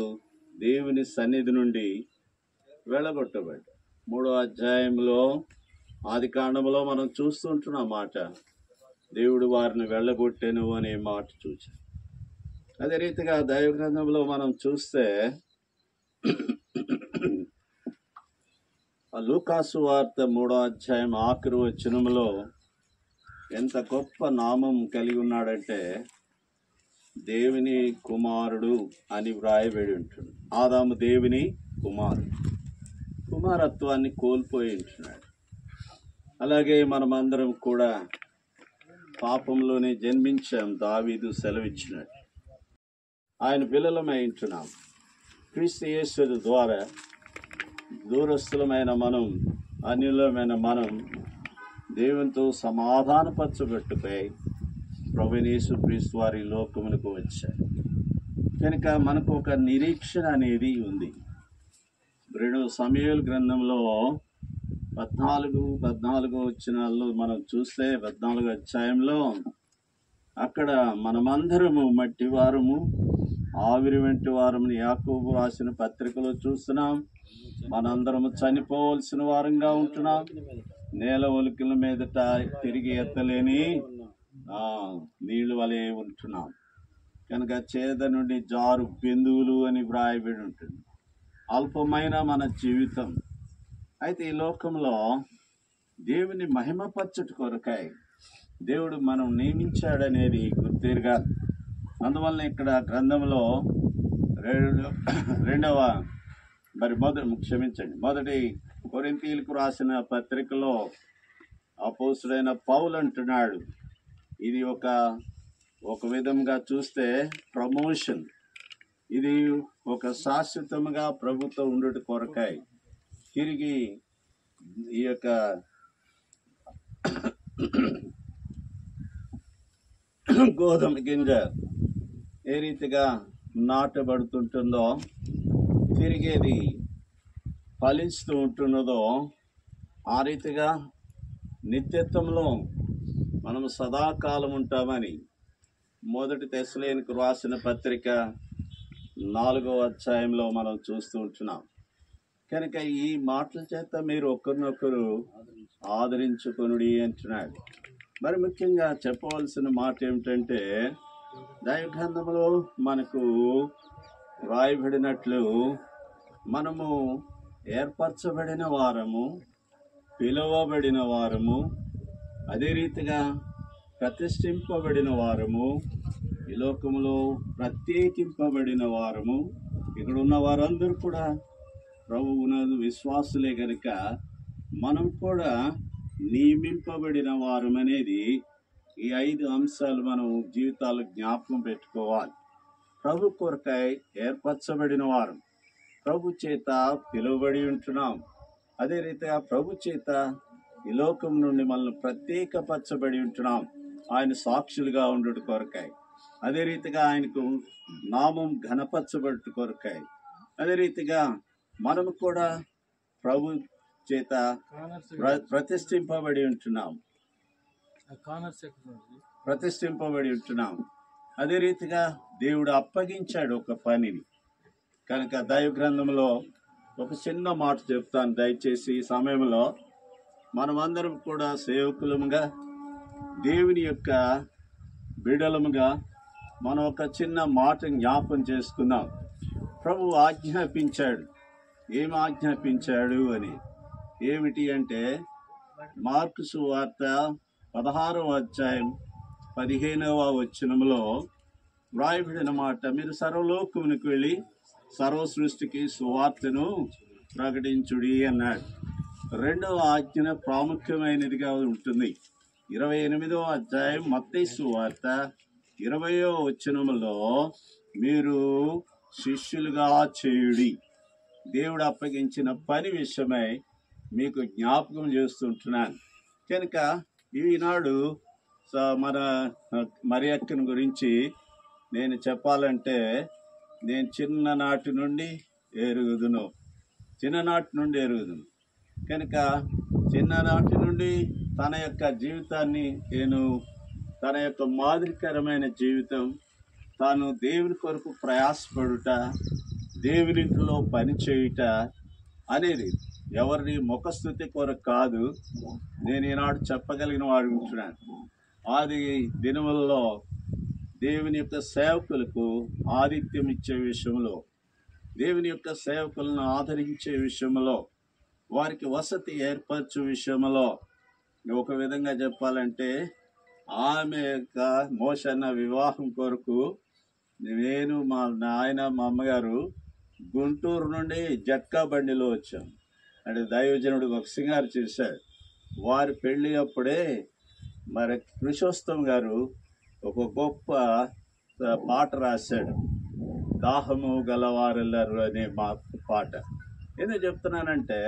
దేవుని సన్నిధి నుండి వెళ్ళగొట్టబడ్డాడు. 3వ అధ్యాయంలో ఆది కాండంలో మనం చూస్తుంటున్న మాట, దేవుడు వారిని వెళ్ళగొట్టెను అనే మాట చూచాం. అదే రీతిగా దైవ గ్రంథంలో మనం చూస్తే లూకాసు వార్త 3వ అధ్యాయం ఆఖరి వచనంలో ఎంత గొప్ప నామం కలిగి ఉన్నాడంటే దేవుని కుమారుడు అని వ్రాయబడి ఉంటుంది. ఆదాము దేవుని కుమారుడు, కుమారత్వాన్ని కోల్పోయి ఉంటున్నాడు. అలాగే మనమందరం కూడా పాపంలోనే జన్మించాం. దావీదు సెలవిచ్చినాడు, ఆయన పిల్లలమై ఉంటున్నాం. క్రీస్తు యేసు ద్వారా దూరస్థులమైన మనం, అన్యులమైన మనం దేవునితో సమాధానపరచబెట్టుపై ప్రభువైన యేసుక్రీస్తు వారి లోకమునకు వచ్చారు. కనుక మనకు ఒక నిరీక్షణ అనేది ఉంది. 2 సమూయేలు గ్రంథంలో 14 వచనాల్లో మనం చూస్తే 14 అధ్యాయంలో అక్కడ మనమందరము మట్టి వారము, ఆవిరి వంటి వారమని యాకోబు రాసిన పత్రికలో చూస్తున్నాం. మనందరము చనిపోవలసిన వారంగా ఉంటున్నాం. నేల ఒలికల మీదట తిరిగి ఎత్తలేని నీళ్లు వలె ఉంటున్నాం. కనుక చేద నుండి జారు బిందువులు అని వ్రాయబడి ఉంటుంది. అల్పమైన మన జీవితం. అయితే ఈ లోకంలో దేవుని మహిమపరచుట కొరకై దేవుడు మనం నియమించాడనేది గుర్తెరుగా. అందువలన ఇక్కడ గ్రంథంలో మొదటి కొరింథీయులకు రాసిన పత్రికలో అపోస్తుడైన పౌలు అంటున్నాడు, ఇది ఒక విధంగా చూస్తే ప్రమోషన్. ఇది ఒక శాశ్వతంగా ప్రభుత్వం ఉండుట కొరకై తిరిగి ఈ యొక్క గోధుమ గింజ ఏ రీతిగా నాటబడుతుంటుందో, తిరిగేది ఫలిస్తూ ఉంటున్నదో, ఆ రీతిగా నిత్యత్వంలో మనం సదాకాలం ఉంటామని మొదటి తెస్సలోనికీయులకు రాసిన పత్రిక 4వ అధ్యాయంలో మనం చూస్తూ ఉంటున్నాం. కనుక ఈ మాటల చేత మీరు ఒకరినొకరు ఆదరించుకొనుడి అంటున్నాడు. మరి ముఖ్యంగా చెప్పవలసిన మాట ఏమిటంటే, దైవ గ్రంథంలో మనకు రాయబడినట్లు మనము ఏర్పరచబడిన వారము, పిలువబడిన వారము, అదే రీతిగా ప్రతిష్ఠింపబడిన వారము, ఈ లోకములో ప్రత్యేకింపబడిన వారము. ఇక్కడ ఉన్న వారందరూ కూడా ప్రభువునందు విశ్వాసులే గనుక మనం కూడా నియమింపబడిన వారం అనేది ఈ 5 అంశాలు మనం జీవితాలు జ్ఞాపకం పెట్టుకోవాలి. ప్రభు కొరకై ఏర్పరచబడిన వారం, ప్రభు చేత పిలువబడి ఉంటున్నాం. అదే రీతిగా ప్రభు చేత ఈ లోకం నుండి మనల్ని ప్రత్యేకపరచబడి ఉంటున్నాం, ఆయన సాక్షులుగా ఉండుట కొరకై. అదే రీతిగా ఆయనకు నామం ఘనపరచబడుట కొరకై. అదే రీతిగా మనము కూడా ప్రభు చేత ప్రతిష్ఠింపబడి ఉంటున్నాం. అదే రీతిగా దేవుడు అప్పగించాడు ఒక పనిని. కనుక దైవ గ్రంథంలో ఒక చిన్న మాట చెప్తాను దయచేసి. ఈ సమయంలో మనమందరం కూడా సేవకులముగా, దేవుని యొక్క బిడలముగా మనం ఒక చిన్న మాట జ్ఞాపం చేసుకుందాం. ప్రభు ఆజ్ఞాపించాడు. ఏం ఆజ్ఞాపించాడు అని ఏమిటి అంటే, మార్కు సువార్త 16వ అధ్యాయం 15వ వచనంలో వ్రాయబడిన మాట, మీరు సర్వలోకమునికి వెళ్ళి సర్వ సృష్టికి సువార్తను ప్రకటించుడి అన్నాడు. 2వ ఆజ్ఞ ప్రాముఖ్యమైనదిగా ఉంటుంది. 28వ అధ్యాయం మత్తయి సువార్త 20వ వచనంలో మీరు శిష్యులుగా చేయుడి. దేవుడు అప్పగించిన పని విషయమై మీకు జ్ఞాపకం చేస్తుంటున్నాను. కనుక ఈనాడు మన మరియక్కను గురించి నేను చెప్పాలంటే, నేను చిన్ననాటి నుండి ఎరుగుదును. కనుక చిన్ననాటి నుండి తన యొక్క జీవితాన్ని తన యొక్క మాదిరికరమైన జీవితం, తాను దేవుని కొరకు ప్రయాసపడుట, దేవునింటిలో పని చేయుట అనేది ఎవరిని ముఖస్థుతి కొరకు కాదు. నేను ఈనాడు చెప్పగలిగిన వాడు ఉంటున్నాను. ఆది దినములలో దేవుని యొక్క సేవకులకు ఆతిథ్యం ఇచ్చే విషయంలో, దేవుని యొక్క సేవకులను ఆదరించే విషయంలో, వారికి వసతి ఏర్పరచు విషయంలో, ఒక విధంగా చెప్పాలంటే ఆమె యొక్క మోషన్న వివాహం కొరకు నేను, మా నాయన, మా అమ్మగారు గుంటూరు నుండి జట్కా బండిలో వచ్చాం. అంటే దైవజనుడు ఒక సింగారు చేశాడు. వారి పెళ్లి అప్పుడే మరి కృషోత్తం గారు ఒక గొప్ప పాట రాశాడు, దాహము గలవారెల్లరు అనే పాట. ఎందుకు చెప్తున్నానంటే,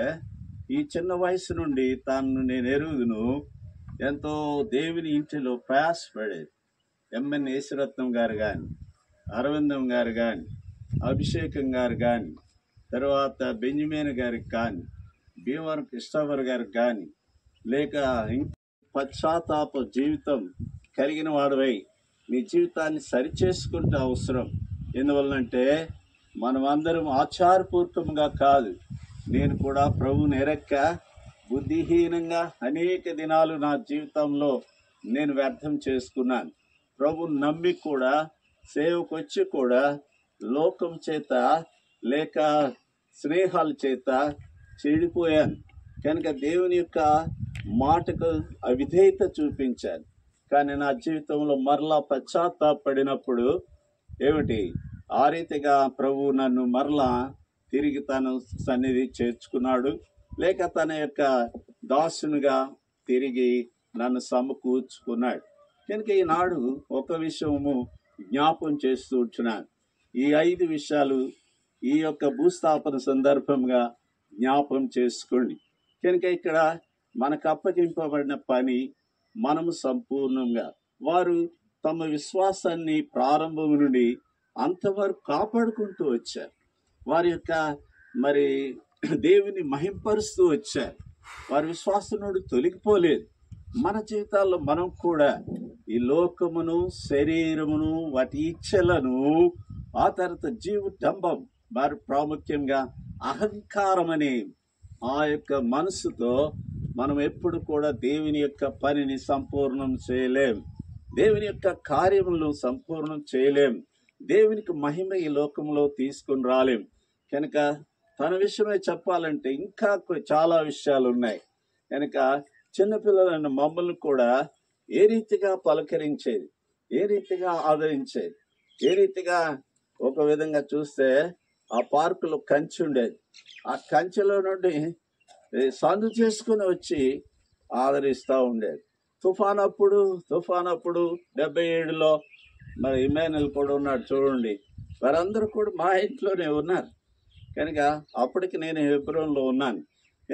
ఈ చిన్న వయసు నుండి తాను నేను ఎరుగుదును ఎంతో దేవుని ఇంటిలో ప్రయాసపడేది. ఎంఎన్ యేసురత్నం గారు కానీ, అరవిందం గారు కానీ, అభిషేకం గారు కానీ, తర్వాత బెంజమిన్ గారికి కానీ, భీమవరం కృష్ణవర్ గారికి కానీ, లేక పశ్చాత్తాప జీవితం కలిగిన వాడివై నీ జీవితాన్ని సరిచేసుకుంటే అవసరం. ఎందువల్లంటే మనం అందరం ఆచారపూర్వకంగా కాదు, నేను కూడా ప్రభువుని ఎరక్క బుద్ధిహీనంగా అనేక దినాలు నా జీవితంలో నేను వ్యర్థం చేసుకున్నాను. ప్రభువుని నమ్మి కూడా సేవకొచ్చి కూడా లోకం చేత లేక స్నేహాల చేత చెడిపోయాను. కనుక దేవుని యొక్క మాటకు అవిధేయత చూపించాను. కానీ నా జీవితంలో మరలా పశ్చాత్తాపడినప్పుడు ఏమిటి, ఆ రీతిగా ప్రభువు నన్ను మరలా తిరిగి తన సన్నిధి చేర్చుకున్నాడు. లేక తన యొక్క దాసునిగా తిరిగి నన్ను సమకూర్చుకున్నాడు. కనుక ఈనాడు ఒక విషయము జ్ఞాపం చేస్తూ ఉంటున్నాను. ఈ 5 విషయాలు ఈ యొక్క భూస్థాపన సందర్భంగా జ్ఞాపం చేసుకోండి. కనుక ఇక్కడ మనకు అప్పగింపబడిన పని మనము సంపూర్ణంగా, వారు తమ విశ్వాసాన్ని ప్రారంభం నుండి అంతవరకు కాపాడుకుంటూ వచ్చారు. వారి యొక్క మరి దేవుని మహింపరుస్తూ వచ్చారు. వారి విశ్వాసం నుండి తొలగిపోలేదు. మన జీవితాల్లో మనం కూడా ఈ లోకమును, శరీరమును, వాటి ఇచ్చలను, ఆ తర్వాత జీవడంబం, మరి ప్రాముఖ్యంగా అహంకారం అనే ఆ యొక్క మనసుతో మనం ఎప్పుడు కూడా దేవుని యొక్క పనిని సంపూర్ణం చేయలేం. దేవుని యొక్క కార్యములను సంపూర్ణం చేయలేం. దేవునికి మహిమ ఈ లోకంలో తీసుకుని రాలేం. కనుక తన విషయమే చెప్పాలంటే ఇంకా చాలా విషయాలు ఉన్నాయి. కనుక చిన్నపిల్లలైన మమ్మల్ని కూడా ఏ రీతిగా పలకరించేది, ఏ రీతిగా ఆదరించేది, ఏ రీతిగా ఒక విధంగా చూస్తే ఆ పార్కులో కంచె ఉండేది. ఆ కంచెలో నుండి సందు చేసుకుని వచ్చి ఆదరిస్తూ ఉండేది. తుఫాన్ అప్పుడు 77లో మరి ఇమానుయల్ కూడా ఉన్నాడు చూడండి. వారందరూ కూడా మా ఇంట్లోనే ఉన్నారు. కనుక అప్పటికి నేను హెబ్రోన్లో ఉన్నాను.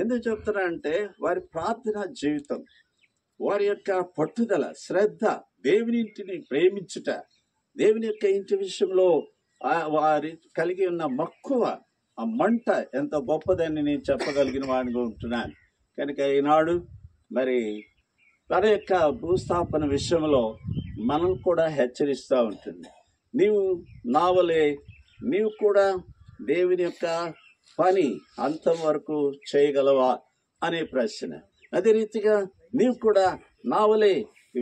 ఎందుకు చెప్తున్నా అంటే వారి ప్రార్థనా జీవితం, వారి యొక్క పట్టుదల, శ్రద్ధ, దేవుని ఇంటిని ప్రేమించుట, దేవుని యొక్క ఇంటి విషయంలో వారి కలిగి ఉన్న మక్కువ, ఆ మంట ఎంత గొప్పదని నేను చెప్పగలిగిన వాడిగా ఉంటున్నాను. కనుక ఈనాడు మరి తన యొక్క భూస్థాపన విషయంలో మనం కూడా హెచ్చరిస్తూ ఉంటుంది. నీవు నావలే నీవు కూడా దేవుని యొక్క పని అంతవరకు చేయగలవా అనే ప్రశ్న. అదే రీతిగా నీవు కూడా నావలే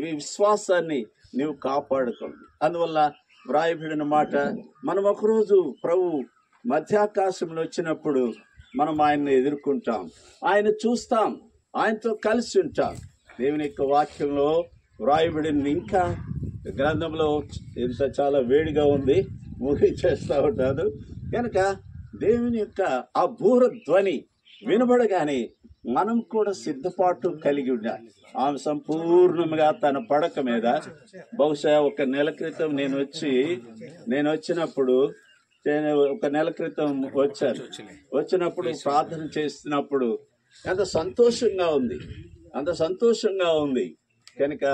విశ్వాసాన్ని నీవు కాపాడుకోండి. అందువల్ల వ్రాయబడిన మాట, మనం ఒకరోజు ప్రభు మధ్యాకాశంలో వచ్చినప్పుడు మనం ఆయన్ని ఎదుర్కొంటాం, ఆయన చూస్తాం, ఆయనతో కలిసి ఉంటాం. దేవుని యొక్క వాక్యంలో వ్రాయబడిన ఇంకా గ్రంథంలో ఇంత చాలా వేడిగా ఉంది, మూవీ చేస్తూ ఉంటాను. కనుక దేవుని యొక్క ఆ బూర ధ్వని వినబడగానే మనం కూడా సిద్ధపాటు కలిగి ఉండాలి. ఆమె సంపూర్ణంగా తన పడక మీద, బహుశా 1 నెల క్రితం నేను వచ్చినప్పుడు ఒక నెల క్రితం వచ్చినప్పుడు ప్రార్థన చేస్తున్నప్పుడు ఎంత సంతోషంగా ఉంది. కనుక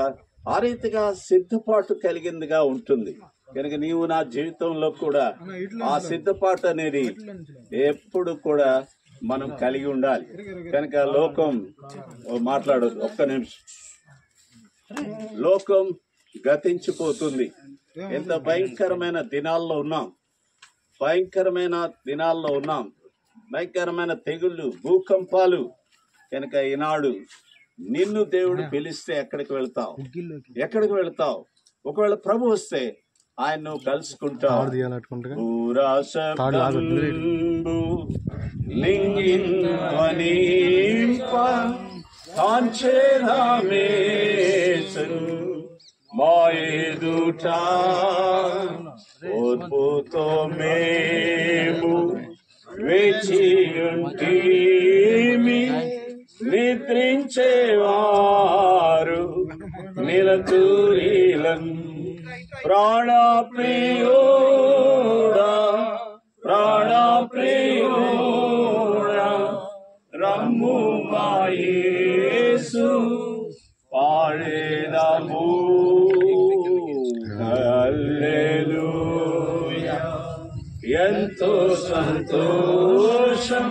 ఆ రీతిగా సిద్ధపాటు కలిగిందిగా ఉంటుంది. కనుక నీవు నా జీవితంలో కూడా ఆ సిద్ధపాటు అనేది ఎప్పుడు కూడా మనం కలిగి ఉండాలి. కనుక లోకం మాట్లాడదు, ఒక్క నిమిషం. లోకం గతించిపోతుంది. ఎంత భయంకరమైన దినాల్లో ఉన్నాం, భయంకరమైన తెగుళ్ళు, భూకంపాలు. కనుక ఈనాడు నిన్ను దేవుడు పిలిస్తే ఎక్కడికి వెళ్తావు? ఒకవేళ ప్రభు వస్తే ఆయన నువ్వు కలుసుకుంటావు. ఓర్పుతో మేము వేచియుంటిమి, నిద్రించేవారు నిలతూరిలం. ప్రాణప్రియోడా రమ్ము మా యేసు పాడేదము. హల్లెలూయా. ఎంతో సంతోషం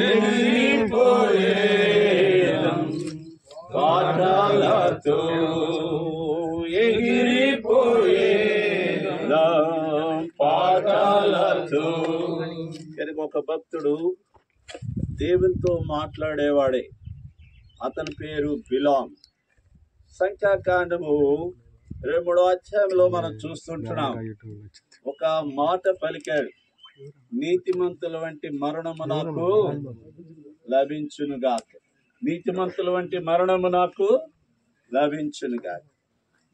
ఎగిరిపోయేదం పాఠాలతో ఎగిరిపోయేదం పాఠాలతో. కనుక ఒక భక్తుడు దేవునితో మాట్లాడేవాడే, అతని పేరు బిలాం. సంఖ్యాకాండము 23వ అధ్యాయంలో మనం చూస్తుంటున్నాం. ఒక మాట పలికాడు, నీతిమంతుల వంటి మరణము నాకు లభించునుగాక. నీతిమంతుల వంటి మరణము నాకు లభించునుగాక.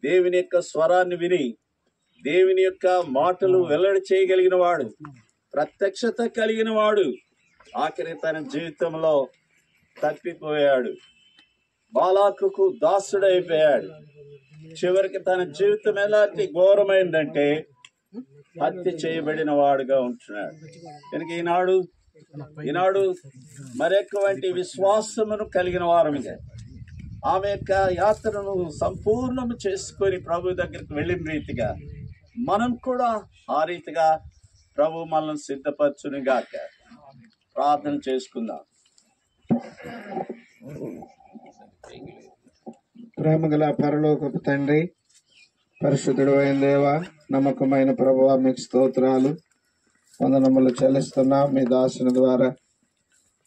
దేవుని యొక్క స్వరాన్ని విని దేవుని యొక్క మాటలు వెల్లడి చేయగలిగిన వాడు, ప్రత్యక్షత కలిగిన వాడు ఆఖరి తన జీవితంలో తప్పిపోయాడు, బాలాకుకు దాసుడైపోయాడు. చివరికి తన జీవితం ఎలాంటి ఘోరమైందంటే హత్య చేయబడిన వాడుగా ఉంటున్నాడు. కనుక ఈనాడు మరొక వంటి విశ్వాసమును కలిగిన వారముగా ఆమె యొక్క యాత్రను సంపూర్ణము చేసుకొని ప్రభు దగ్గరికి వెళ్ళిన రీతిగా మనం కూడా ఆ రీతిగా ప్రభు మనల్ని సిద్ధపరచునుగాక. ప్రార్థన చేసుకుందాం.
ప్రేమగల పరలోకపు తండ్రి, పరిశుద్ధుడు అయిన దేవ, నమ్మకమైన ప్రభువా, మీకు స్తోత్రాలు వందనములు చెల్లిస్తున్నాం. మీ దాసుని ద్వారా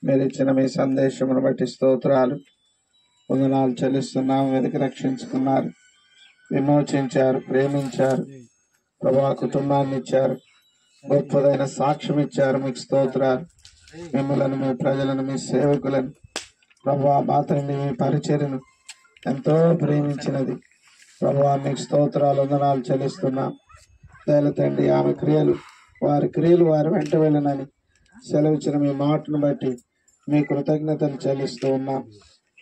మీరు ఇచ్చిన మీ సందేశమును బట్టి స్తోత్రాలు వందనాలు చెల్లిస్తున్నాం. వెతికి రక్షించుకున్నారు, విమోచించారు, ప్రేమించారు ప్రభువా, కుటుంబాన్ని ఇచ్చారు, గొప్పదైన సాక్ష్యం ఇచ్చారు. మీకు స్తోత్రాలు. మిమ్మలను, మీ ప్రజలను, మీ సేవకులను ప్రభువా, మా తండ్రి మీ పరిచర్యను ఎంతో ప్రేమించినది ప్రభువా, మీకు స్తోత్రాలు వందనాలు చెల్లిస్తున్నాం. దయల తండ్రి, ఆమె క్రియలు వారి క్రియలు వారి వెంట వెళ్ళనని సెలవిచ్చిన మీ మాటను బట్టి మీ కృతజ్ఞతలు చెల్లిస్తూ ఉన్నాం.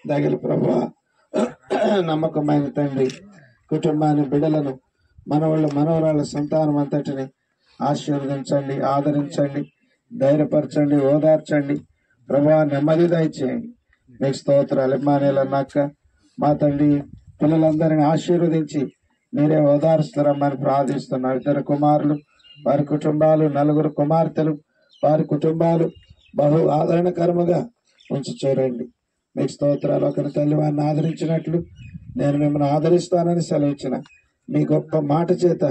దయగల ప్రభువా, నమ్మకమైన తండ్రి, కుటుంబాన్ని, బిడ్డలను, మనవాళ్ళ మనవరాళ్ళ సంతానం అంతటిని ఆశీర్వదించండి, ఆదరించండి, ధైర్యపరచండి, ఓదార్చండి ప్రభువా, నెమ్మది దయచేయండి. మీకు స్తోత్రాలు. ఇమ్మానుయేల్ అన్నాక మా తండ్రి పిల్లలందరినీ ఆశీర్వదించి మీరే ఓదారుస్తారమ్మని ప్రార్థిస్తున్నారు. 2 కుమారులు, వారి కుటుంబాలు, 4 కుమార్తెలు, వారి కుటుంబాలు బహు ఆదరణకరముగా ఉంచి చూడండి. మీకు స్తోత్రాలు. ఒకరి తల్లి వారిని ఆదరించినట్లు నేను మిమ్మల్ని ఆదరిస్తానని సెలవిచ్చిన మీ గొప్ప మాట చేత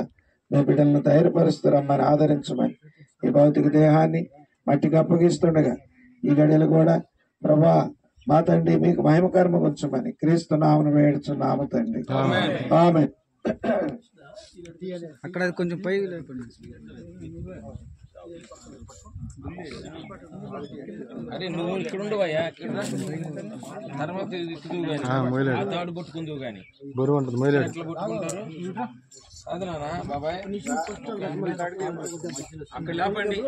మీ బిడ్డలను ధైర్యపరుస్తారమ్మని ఆదరించమని ఈ భౌతిక దేహాన్ని మట్టికి అప్పగిస్తుండగా ఈ గడియలు కూడా ప్రభా మా తండ్రి మీకు మహిమకర్మ ఉంచమని క్రీస్తు నామమున వేడుచున్నాము తండ్రి. ఆమేన్.
అక్కడ కొంచెం పై
అరే నువ్వు ఇక్కడ ఉండవయ్యా, తర్వాత తాడు పట్టుకుందువు కానీ
బరువు ఉంటుంది మొయిలేడు.
ఎట్లా పట్టుకుంటారు అదనా బాబాయ్? అక్కడ లేపండి.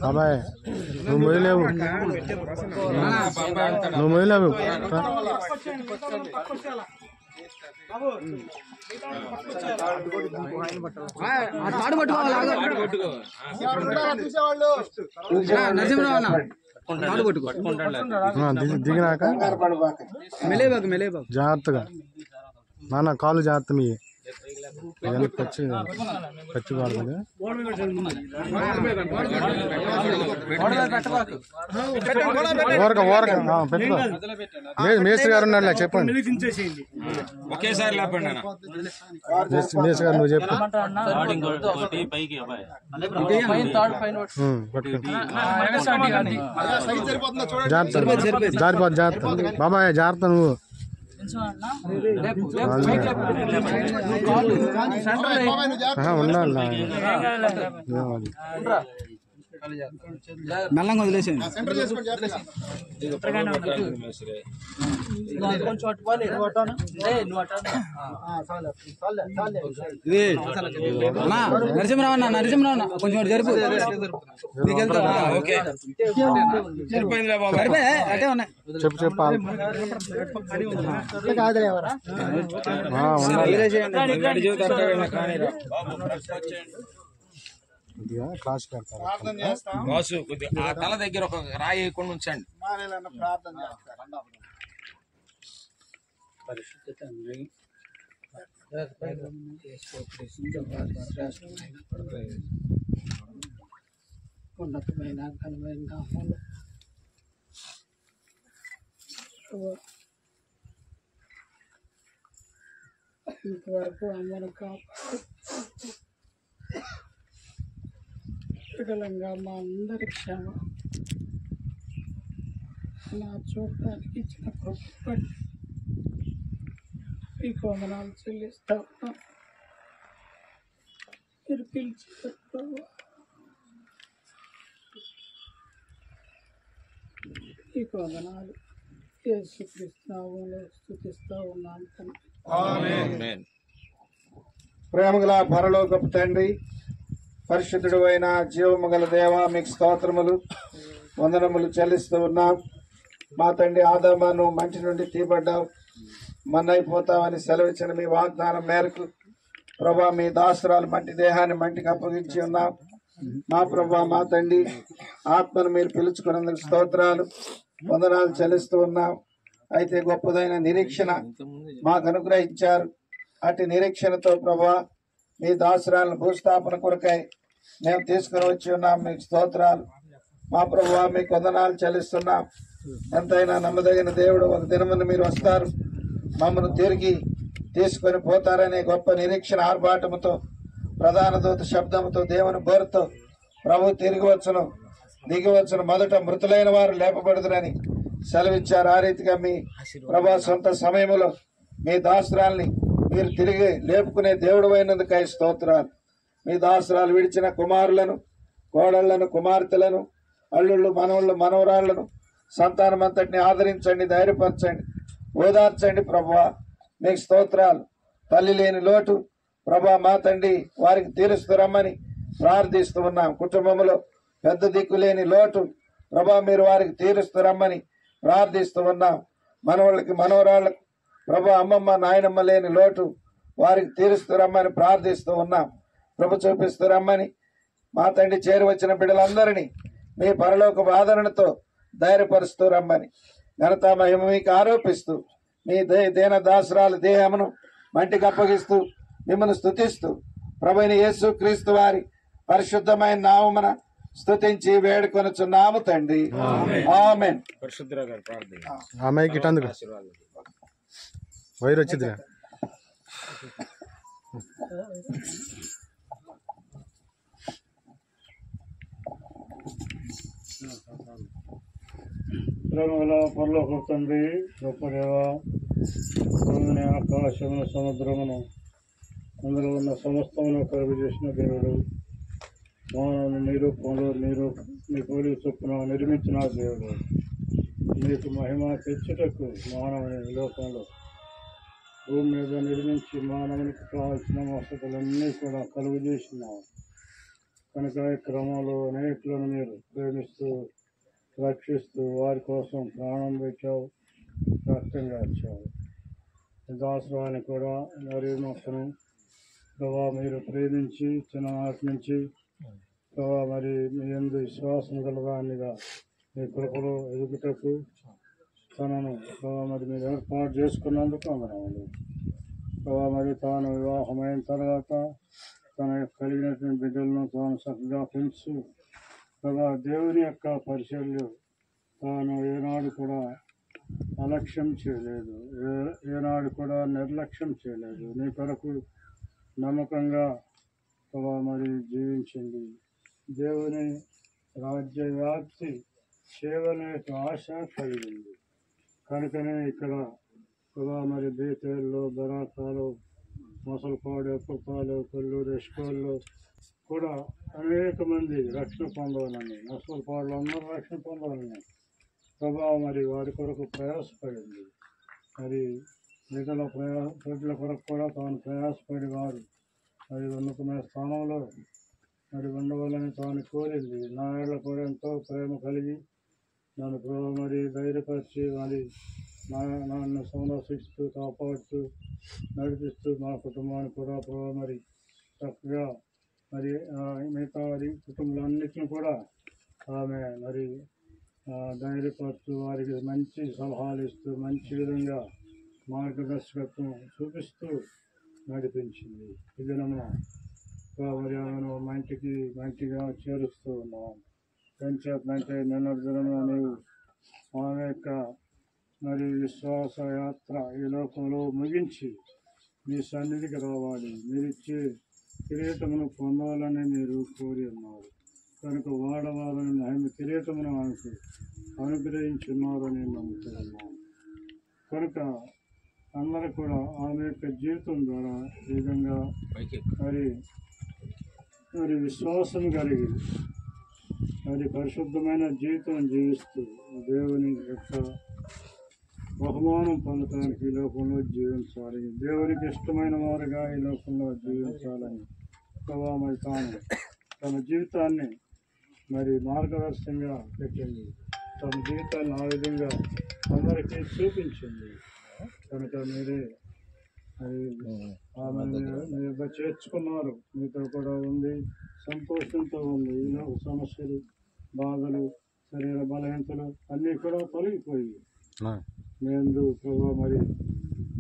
బాబాయ్ నువ్వు మొయిలేవు, నువ్వు మొయిలేవు. దిగినాక జాగ్రత్తగా నాన్న, కాలు జాగ్రత్త. మీ ఖర్చు కాదు కదా. ఓరక పెట్టుకో. మేస్త్రి గారు ఉన్నారు, చెప్పండి.
ఒకేసారి లేపండి.
మేస్త్రి గారు నువ్వు చెప్పు. జాగ్రత్త, జారిపోద్దు, జాగ్రత్త బాబాయ్, జాగ్రత్త. నువ్వు ఉండాలి, మెల్లంగా వదిలేసింది. నరసింహరావు కొంచెం జరుపు. చెప్పు చెప్పు. క్లాస్
ఆ తల దగ్గర ఒక రాయి వేయకుండా ఉంచండి.
ప్రార్థన చేస్తారు.
పరిశుద్ధ తండ్రి,
ఉన్నతమైన ఘనమైన నామములో ఇంతవరకు అమ్మను కాపాడు వికలంగా మా అందరి క్షేమ నా చూడటానికి ఇచ్చిన కృప మీకు వందనాలు చెల్లిస్తా ఉన్నాం. మీరు పిలిచిన మీకు వందనాలు యేసుక్రీస్తు నామములో స్తుతిస్తా ఉన్నాను తండ్రి.
ఆమేన్.
ప్రేమగల పరలోకపు తండ్రి, పరిశుద్ధుడు అయిన జీవము గల దేవ, మీకు స్తోత్రములు వందనములు చెల్లిస్తూ ఉన్నాం. మా తండ్రి ఆదామును మంచి నుండి తీయబడ్డావు, మన్నైపోతామని సెలవిచ్చిన మీ వాగ్దానం మేరకు ప్రభా మీ దాసురాలు మంటి దేహాన్ని మంటికి అప్పగించి ఉన్నాం. మా ప్రభా మా తండ్రి ఆత్మను మీరు పిలుచుకున్నందుకు స్తోత్రాలు వందనాలు చెల్లిస్తూ ఉన్నాం. అయితే గొప్పదైన నిరీక్షణ మాకు అనుగ్రహించారు. అటు నిరీక్షణతో ప్రభా మీ దాసురాలను భూస్థాపన కొరకై మేము తీసుకుని వచ్చి ఉన్నాం. మీకు స్తోత్రాలు. మా ప్రభువా మీకు వందనాలు చెల్లిస్తున్నాం. ఎంతైనా నమ్మదగిన దేవుడు, ఒక దినమున మీరు వస్తారు, మమ్మల్ని తిరిగి తీసుకొని పోతారనే గొప్ప నిరీక్షణ ఆర్భాటముతో, ప్రధాన దూత శబ్దముతో, దేవుని బోరుతో ప్రభు తిరిగి వచ్చును, దిగి వచ్చును, మొదట మృతులైన వారు లేపబడుదురని సెలవిచ్చారు. ఆ రీతిగా మీ ప్రభా సొంత సమయంలో మీ దాసురాల్ని మీరు తిరిగి లేపుకునే దేవుడు అయినందుకై స్తోత్రాలు. మీ దాసురాలు విడిచిన కుమారులను, కోడళ్లను, కుమార్తెలను, అల్లుళ్ళు, మనవళ్ళు, మనవరాళ్లను, సంతానమంతటిని ఆదరించండి, ధైర్యపరచండి, ఓదార్చండి. ప్రభువా మీకు స్తోత్రాలు. తల్లి లేని లోటు ప్రభా మా తండ్రి వారికి తీరుస్తురమ్మని ప్రార్థిస్తూ ఉన్నాం. కుటుంబంలో పెద్ద దిక్కు లేని లోటు ప్రభా మీరు వారికి తీరుస్తురమ్మని ప్రార్థిస్తూ ఉన్నాం. మనవాళ్ళకి, మనవరాళ్లకు ప్రభా అమ్మమ్మ, నాయనమ్మ లేని లోటు వారికి తీరుస్తురమ్మని ప్రార్థిస్తూ ఉన్నాం. ప్రభు చూపిస్తురమ్మని మా తండ్రి చేరువచ్చిన బిడ్డలందరినీ మీ పరలోక ఆదరణతో ధైర్యపరుస్తూ రమ్మని ఘనత మహిమ మీకు ఆరోపిస్తూ మీ దేన దాసురాల దేహమును మంటికి అప్పగిస్తూ మిమ్మల్ని స్తుతిస్తూ ప్రభువైన యేసు క్రీస్తు వారి పరిశుద్ధమైన నామమున స్తుతించి వేడుకొనుచున్నాము తండ్రి. ఆమేన్.
పరిశుద్ధురా గారు ప్రార్థన.
అమ్మాయికి ఇటందుకు వైర్ వచ్చింది.
ప్రేమల పరలోక తండ్రి, గొప్ప దేవ, భూమిని, ఆకాశమును, సముద్రమును, అందులో ఉన్న సమస్తమును కలుగు చేసిన దేవుడు, మానవుని నీ రూపంలో నీ పోలి చొప్పున నిర్మించిన దేవుడు, నీకు మహిమ తెచ్చుటకు మానవుని లోకంలో భూమి మీద నిర్మించి మానవునికి కావాల్సిన వసతులన్నీ కూడా కలుగు చేసినావు. కనుక ఈ క్రమంలో అనేకులను మీరు ప్రేమిస్తూ రక్షిస్తూ వారి కోసం ప్రాణం పెట్టావు, రక్తంగా వచ్చావు. దాసురాన్ని కూడా మరియు మొక్కను ప్రభా మీరు ప్రేమించి చిన్ననాటి నుంచి ప్రభా మరి మీ యందు విశ్వాసం గలదానిగా మీ కృపలో ఎదుగుటకు తనను ప్రభా మరి మీరు ఏర్పాటు చేసుకున్నందుకు వందనాలు. ప్రభా మరి తాను వివాహమైన తర్వాత తన కలిగినటువంటి బిడ్డలను తాను చక్కగా పెంచు ప్రభా దేవుని యొక్క పరిచర్యలు తాను ఏనాడు కూడా అలక్ష్యం చేయలేదు, ఏనాడు కూడా నిర్లక్ష్యం చేయలేదు. నీ కొరకు నమ్మకంగా ప్రభా మరి జీవించింది. దేవుని రాజ్య వ్యాప్తి చేయవలనే ఆశ కలిగింది. కనుకనే ఇక్కడ ప్రభా మరి బేతేల్లో, బరాకాలు, మొసలపాడు, ఎప్పపాలు, కొల్లూరు, ఎస్కోల్లో కూడా అనేక మంది రక్షణ పొందాలని, మొసలపాడులో అందరూ రక్షణ పొందాలని ప్రభా మరి వారి కొరకు ప్రయాసపడింది. మరి బిడ్డల కొరకు కూడా తాను ప్రయాసపడి వారు మరి ఉన్నతమైన స్థానంలో మరి ఉండవాలని తాను కోరింది. నా ఏళ్ళ కూడా ఎంతో ప్రేమ కలిగి నన్ను ప్రభావ మరి ధైర్యపరిచి మరి నన్ను సంరక్షిస్తూ కాపాడుతూ నడిపిస్తూ మా కుటుంబాన్ని కూడా ప్రభావ మరి చక్కగా మరి మిగతా వారి కుటుంబాలన్నింటినీ కూడా ఆమె మరి ధైర్యపరుస్తూ వారికి మంచి సలహాలు ఇస్తూ మంచి విధంగా మార్గదర్శకత్వం చూపిస్తూ నడిపించింది. ఈ దినమున మరి ఆమెను మంచిగా చేరుస్తూ ఉన్నాం. పెంచేతంటే నిన్నటి దినమున నీవు ఆమె యొక్క మరి విశ్వాస యాత్ర ఈ లోకంలో ముగించి మీ సన్నిధికి రావాలి, మీరిచ్చే కిరీటమును పొందాలని మీరు కోరి ఉన్నారు కనుక వాడవాలని ఆమె కిరీటమును ఆమెకు అనుగ్రహించున్నారని నమ్ముతున్నాను. కనుక అందరూ కూడా ఆమె యొక్క జీవితం ద్వారా ఈ విధంగా మరి విశ్వాసం కలిగి మరి పరిశుద్ధమైన జీవితం జీవిస్తూ దేవుని యొక్క బహుమానం పొందడానికి ఈ లోకంలో జీవించాలి, దేవునికి ఇష్టమైన వారుగా ఈ లోకంలో జీవించాలని మరి తాను తన జీవితాన్ని మరి మార్గదర్శకంగా పెట్టింది, తన జీవితాన్ని ఆ విధంగా అందరికీ చూపించింది. కనుక మీరే మరి ఆమె మీరు చేర్చుకున్నారు, మీతో కూడా ఉంది, సంతోషంతో ఉంది. ఈలో సమస్యలు, బాధలు, శరీర బలహీనతలు అన్నీ కూడా తొలగిపోయి నేను ప్రభావ మరి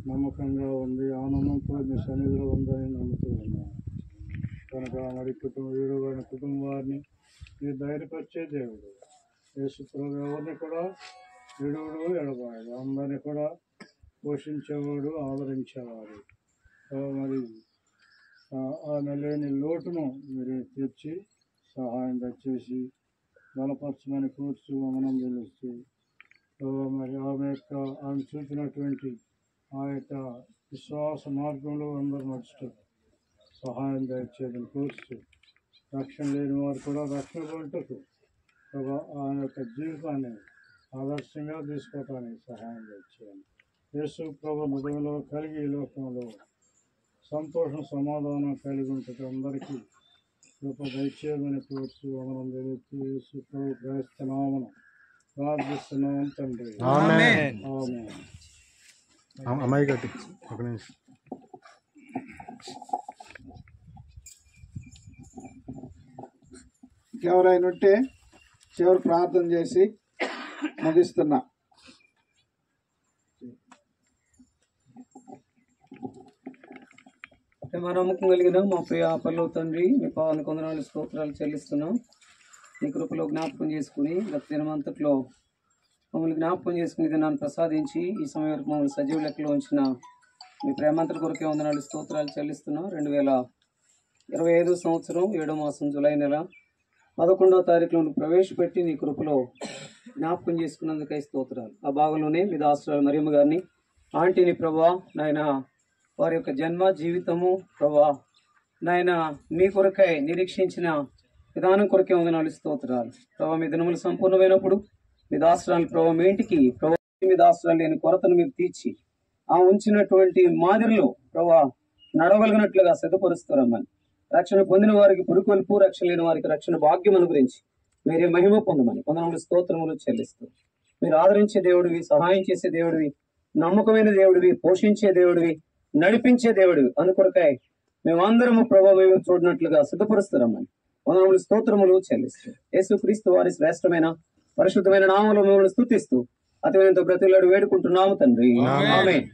నమ్మకంగా ఉంది, ఆనందంతో మీ సన్నిధిలో ఉందని నమ్ముతూ ఉన్నాను. కనుక మరి వీడుబడిన కుటుంబాన్ని మీరు ధైర్యపరిచే దేవుడు యేసు ప్రభు ఎవరిని కూడా విడువడు ఎడబాడు, అందరినీ కూడా పోషించేవాడు, ఆదరించేవాడు. మరి ఆమె లేని లోటును మీరు తెచ్చి సహాయం తెచ్చేసి బలపరచమని కూర్చు అమనం తెలుస్తూ మరి ఆమె చూపినటువంటి ఆ యొక్క విశ్వాస మార్గంలో అందరూ నడుస్తూ సహాయం దయచేయని కూర్చు రక్షణ లేని వారు కూడా రక్షణ పొందుటకు ఆ యొక్క జీవితాన్ని ఆదర్శంగా తీసుకోవటానికి సహాయం దయచేయండి. యేసు ప్రభు హృదయంలో కలిగి ఈ లోకంలో సంతోషం సమాధానం కలిగి ఉంటుంది అందరికీ కృప దయచేయమని కోరుతూ మనం తెలుస్తూ యేసు ప్రభు క్రైస్తనామను ప్రార్థిస్తున్నాం తండ్రి.
ఆమేన్. అమ్మాయి గట్టి ఒక నిమిషం.
ఎవరైనా ఉంటే చివరి ప్రార్థన చేసి ముగిస్తున్నా.
నమ్మకం కలిగిన మా ప్రియ పల్లవ తండ్రి, మీ పావన కొందనాలు స్తోత్రాలు చెల్లిస్తున్నాం. మీ కృపలో జ్ఞాపకం చేసుకుని గత దినమంతట్లో మమ్మల్ని జ్ఞాపకం చేసుకుని దినాన్ని ప్రసాదించి ఈ సమయం వరకు మమ్మల్ని సజీవ లెక్కలో ఉంచిన మీ ప్రేమంతర కొరకే వందనాలు స్తోత్రాలు చెల్లిస్తున్నాం. 2025 సంవత్సరం 7వ మాసం జూలై నెల 11వ తారీఖులో ప్రవేశపెట్టి నీ కృపలో జ్ఞాపకం చేసుకున్నందుకై స్తోత్రాలు. ఆ భాగంలోనే మీ దాసురాలు మరియమ్మ గారిని, ఆంటీని ప్రభా నాయన వారి యొక్క జన్మ జీవితము ప్రభా నాయన మీ కొరకై నిరీక్షించిన విధానం కొరకే వందనాలు స్తోత్రాలు. ప్రభా మీ దినములు సంపూర్ణమైనప్పుడు మీ దాసురాలు ప్రభా మీ ఇంటికి ప్రభా మీ దాసురాలు లేని కొరతను మీరు తీర్చి ఆ ఉంచినటువంటి మాదిరిలో ప్రభా నడవగలిగినట్లుగా సిద్ధపరుస్తారమ్మని, రక్షణ పొందిన వారికి పురుకొల్పు, రక్షణ లేని వారికి రక్షణ భాగ్యం అనుగ్రహించి మీరే మహిమ పొందమని వందనములు స్తోత్రములు చెల్లిస్తూ మీరు ఆదరించే దేవుడివి, సహాయం చేసే దేవుడివి, నమ్మకమైన దేవుడివి, పోషించే దేవుడివి, నడిపించే దేవుడివి అందుకొరకాయ మేమందరము ప్రభావ మేము చూడనట్లుగా సిద్ధపరుస్తారమ్మని వందనములు స్తోత్రములు చెల్లిస్తూ యేసుక్రీస్తు వారి శ్రేష్టమైన పరిశుద్ధమైన నామములో మిమ్మల్ని స్తుతిస్తూ అతివైనంత బ్రతిలాడు వేడుకుంటున్నాము తండ్రి. ఆమేన్.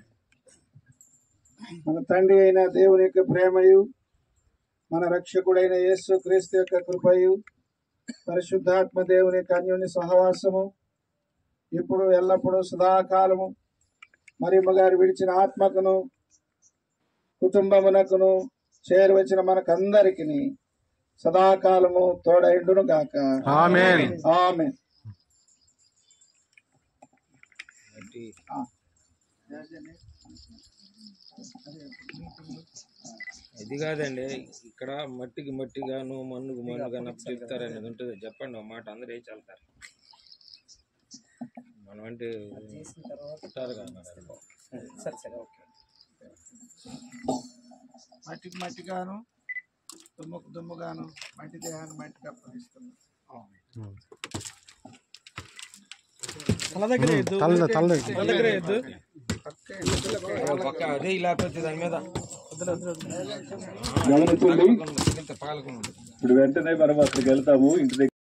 మన తండ్రి అయిన దేవుని యొక్క ప్రేమయు, మన రక్షకుడైన యేసు క్రీస్తు యొక్క కృపయు, పరిశుద్ధాత్మ దేవుని యొక్క అన్యోన్య సహవాసము ఇప్పుడు ఎల్లప్పుడూ సదాకాలము మరియమ్మ గారు విడిచిన ఆత్మకును కుటుంబమునకును చేరువచ్చిన మనకందరికి సదాకాలము తోడైండును గాక.
ఆమేన్.
ఆమేన్.
ఇది కాదండి, ఇక్కడ మట్టికి మట్టిగాను మన్నుకు మన్నుగా చెప్తారనేది ఉంటుంది. చెప్పండి ఒక మాట, అందరూ ఏం చల్తారు మనం అంటే ఉంటారు కదా.
మట్టికి మట్టిగాను దుమ్ముకు దుమ్ముగాను మట్టి దేహాన్ని మట్టికి అప్పగిస్తున్నాం.
అదే ఇలా దాని మీద
ఇప్పుడు వెంటనే మనం అక్కడికి వెళ్తాము ఇంటి దగ్గర.